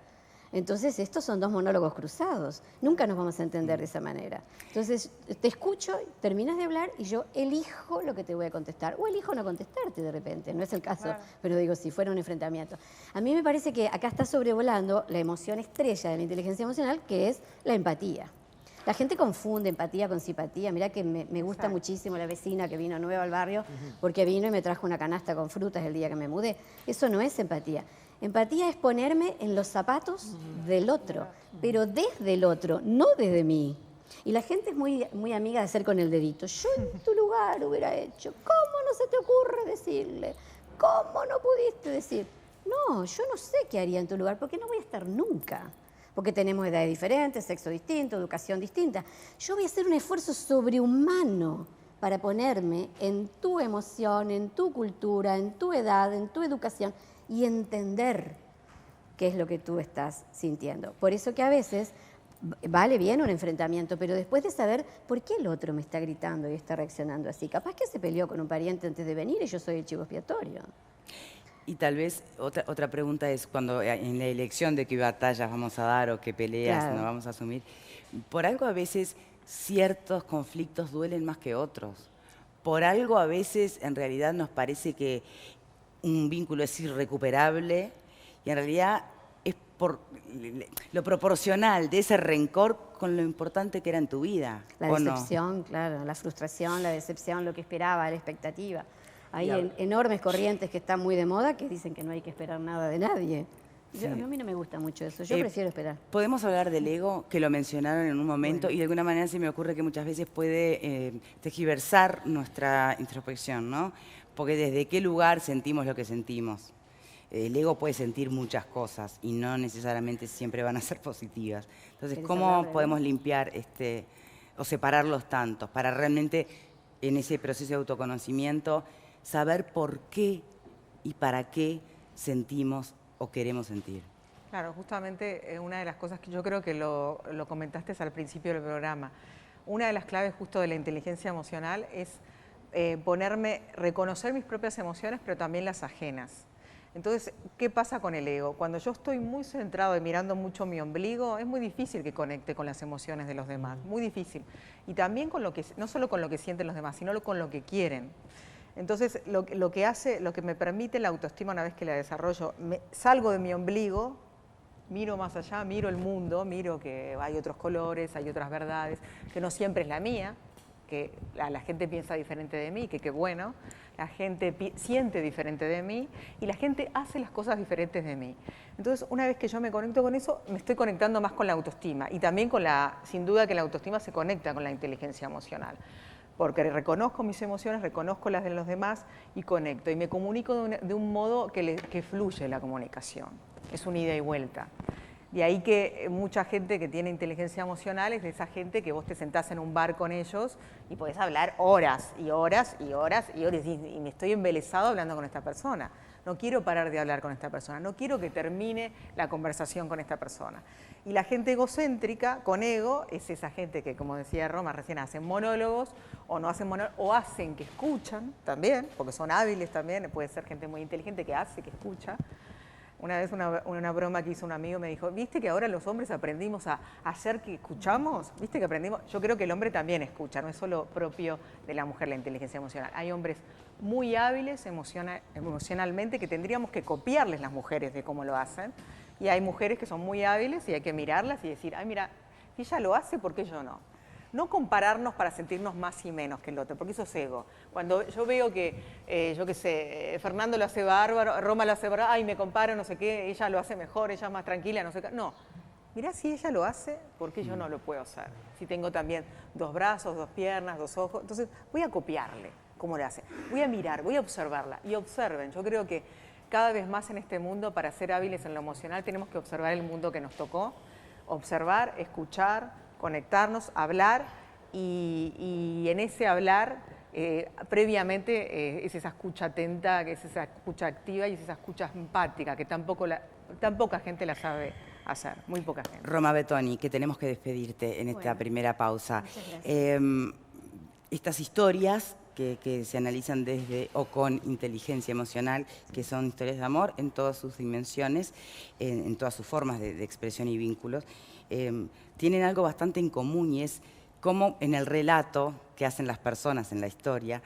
Entonces, estos son dos monólogos cruzados. Nunca nos vamos a entender de esa manera. Entonces, te escucho, terminas de hablar y yo elijo lo que te voy a contestar. O elijo no contestarte de repente, no es el caso. Claro. Pero digo, si fuera un enfrentamiento. A mí me parece que acá está sobrevolando la emoción estrella de la inteligencia emocional, que es la empatía. La gente confunde empatía con simpatía. Mirá que me gusta muchísimo la vecina que vino nueva al barrio, porque vino y me trajo una canasta con frutas el día que me mudé. Eso no es empatía. Empatía es ponerme en los zapatos del otro, pero desde el otro, no desde mí. Y la gente es muy amiga de hacer con el dedito. Yo en tu lugar hubiera hecho. ¿Cómo no se te ocurre decirle? ¿Cómo no pudiste decir? No, yo no sé qué haría en tu lugar, porque no voy a estar nunca. Porque tenemos edades diferentes, sexo distinto, educación distinta. Yo voy a hacer un esfuerzo sobrehumano para ponerme en tu emoción, en tu cultura, en tu edad, en tu educación, y entender qué es lo que tú estás sintiendo. Por eso que a veces vale bien un enfrentamiento, pero después de saber por qué el otro me está gritando y está reaccionando así. Capaz que se peleó con un pariente antes de venir y yo soy el chivo expiatorio. Y tal vez otra pregunta es cuando en la elección de qué batallas vamos a dar o qué peleas nos vamos a asumir, por algo a veces ciertos conflictos duelen más que otros. Por algo a veces en realidad nos parece que un vínculo es irrecuperable y en realidad es por lo proporcional de ese rencor con lo importante que era en tu vida. La decepción, no? Claro, la frustración, la decepción, lo que esperaba, la expectativa. Hay enormes corrientes que están muy de moda que dicen que no hay que esperar nada de nadie. A mí no me gusta mucho eso, yo prefiero esperar. Podemos hablar del ego, que lo mencionaron en un momento, y de alguna manera se me ocurre que muchas veces puede tergiversar nuestra introspección, ¿no? Porque desde qué lugar sentimos lo que sentimos. El ego puede sentir muchas cosas y no necesariamente siempre van a ser positivas. Entonces, ¿cómo podemos limpiar o separar los tantos para realmente en ese proceso de autoconocimiento saber por qué y para qué sentimos o queremos sentir? Claro, justamente una de las cosas que yo creo que lo comentaste al principio del programa, una de las claves justo de la inteligencia emocional es reconocer mis propias emociones, pero también las ajenas. Entonces, ¿qué pasa con el ego? Cuando yo estoy muy centrado y mirando mucho mi ombligo, es muy difícil que conecte con las emociones de los demás, muy difícil. Y también con lo que, no solo con lo que sienten los demás, sino con lo que quieren. Entonces, lo que me permite la autoestima una vez que la desarrollo, salgo de mi ombligo, miro más allá, miro el mundo, miro que hay otros colores, hay otras verdades, que no siempre es la mía, que la gente piensa diferente de mí, que qué bueno, la gente siente diferente de mí y la gente hace las cosas diferentes de mí. Entonces, una vez que yo me conecto con eso, me estoy conectando más con la autoestima y también sin duda que la autoestima se conecta con la inteligencia emocional. Porque reconozco mis emociones, reconozco las de los demás y conecto. Y me comunico de un modo que fluye la comunicación. Es un ida y vuelta. De ahí que mucha gente que tiene inteligencia emocional es de esa gente que vos te sentás en un bar con ellos y podés hablar horas y horas y horas y horas y me estoy embelesado hablando con esta persona. No quiero parar de hablar con esta persona, no quiero que termine la conversación con esta persona. Y la gente egocéntrica, con ego, es esa gente que, como decía Roma recién, hacen monólogos o no hacen monólogos, o hacen que escuchan también, porque son hábiles también, puede ser gente muy inteligente que hace, que escucha. Una vez una broma que hizo un amigo me dijo, ¿viste que ahora los hombres aprendimos a hacer que escuchamos? ¿Viste que aprendimos? Yo creo que el hombre también escucha, no es solo propio de la mujer la inteligencia emocional. Hay hombres muy hábiles emocionalmente que tendríamos que copiarles las mujeres de cómo lo hacen. Y hay mujeres que son muy hábiles y hay que mirarlas y decir, ay, mira, si ella lo hace, ¿por qué yo no? No compararnos para sentirnos más y menos que el otro, porque eso es ego. Cuando yo veo que, yo qué sé, Fernando lo hace bárbaro, Roma lo hace bárbaro, ay, me comparo, no sé qué, ella lo hace mejor, ella es más tranquila, no sé qué. No, mirá, si ella lo hace, ¿por qué yo no lo puedo hacer? Si tengo también 2 brazos, 2 piernas, 2 ojos, entonces voy a copiarle cómo lo hace. Voy a mirar, voy a observarla y observen. Yo creo que cada vez más en este mundo, para ser hábiles en lo emocional, tenemos que observar el mundo que nos tocó, observar, escuchar, conectarnos, hablar y en ese hablar previamente es esa escucha atenta, que es esa escucha activa y es esa escucha empática que tan poca gente la sabe hacer, muy poca gente. Roma Bettoni, que tenemos que despedirte en esta primera pausa. Estas historias que se analizan desde o con inteligencia emocional, que son historias de amor en todas sus dimensiones, en todas sus formas de expresión y vínculos, tienen algo bastante en común, y es cómo en el relato que hacen las personas en la historia,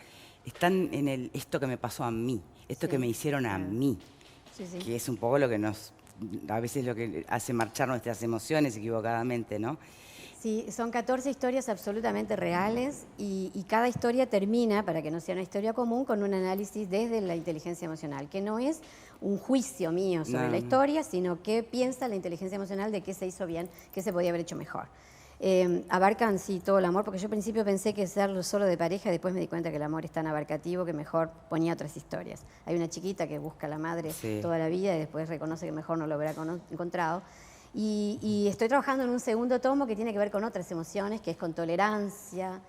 están en esto que me pasó a mí, esto que me hicieron a mí, que es un poco lo que a veces lo que hace marchar nuestras emociones equivocadamente, ¿no? Sí, son 14 historias absolutamente reales y cada historia termina, para que no sea una historia común, con un análisis desde la inteligencia emocional, que no es un juicio mío sobre la historia, sino qué piensa la inteligencia emocional de qué se hizo bien, qué se podía haber hecho mejor. Abarcan, sí, todo el amor, porque yo al principio pensé que serlo solo de pareja, después me di cuenta que el amor es tan abarcativo que mejor ponía otras historias. Hay una chiquita que busca a la madre toda la vida y después reconoce que mejor no lo habrá encontrado. Y estoy trabajando en un segundo tomo que tiene que ver con otras emociones, que es con tolerancia,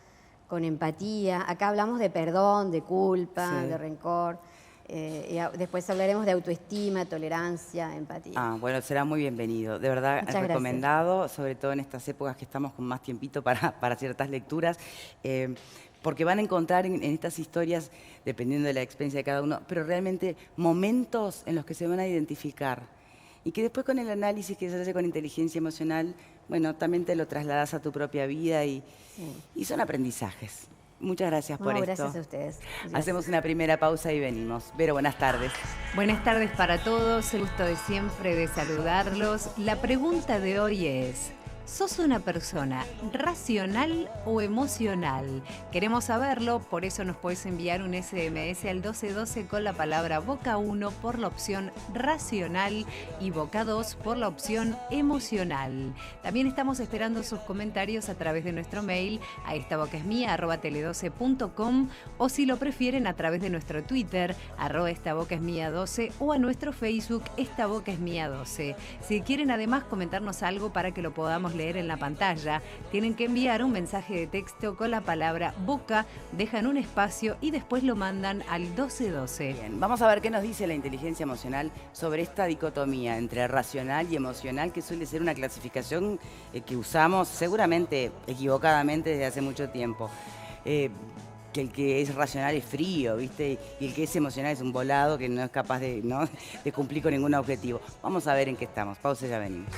con empatía. Acá hablamos de perdón, de culpa, de rencor. Después hablaremos de autoestima, tolerancia, empatía. Ah, bueno, será muy bienvenido. De verdad, Muchas recomendado, sobre todo en estas épocas que estamos con más tiempito para ciertas lecturas, porque van a encontrar en estas historias, dependiendo de la experiencia de cada uno, pero realmente momentos en los que se van a identificar y que después con el análisis que se hace con inteligencia emocional, bueno, también te lo trasladas a tu propia vida y son aprendizajes. Muchas gracias por esto. Gracias a ustedes. Gracias. Hacemos una primera pausa y venimos. Vero, buenas tardes. Buenas tardes para todos, el gusto de siempre de saludarlos. La pregunta de hoy es: ¿sos una persona racional o emocional? Queremos saberlo, por eso nos puedes enviar un SMS al 1212 con la palabra Boca 1 por la opción racional y Boca 2 por la opción emocional. También estamos esperando sus comentarios a través de nuestro mail a estabocaesmia@tele12.com, o si lo prefieren a través de nuestro Twitter @estabocaesmia12 o a nuestro Facebook estabocaesmia12. Si quieren además comentarnos algo para que lo podamos leer en la pantalla, tienen que enviar un mensaje de texto con la palabra Boca, dejan un espacio y después lo mandan al 1212. Bien, vamos a ver qué nos dice la inteligencia emocional sobre esta dicotomía entre racional y emocional, que suele ser una clasificación que usamos seguramente equivocadamente desde hace mucho tiempo. Que el que es racional es frío, ¿viste? Y el que es emocional es un volado que no es capaz de cumplir con ningún objetivo. Vamos a ver en qué estamos. Pausa y ya venimos.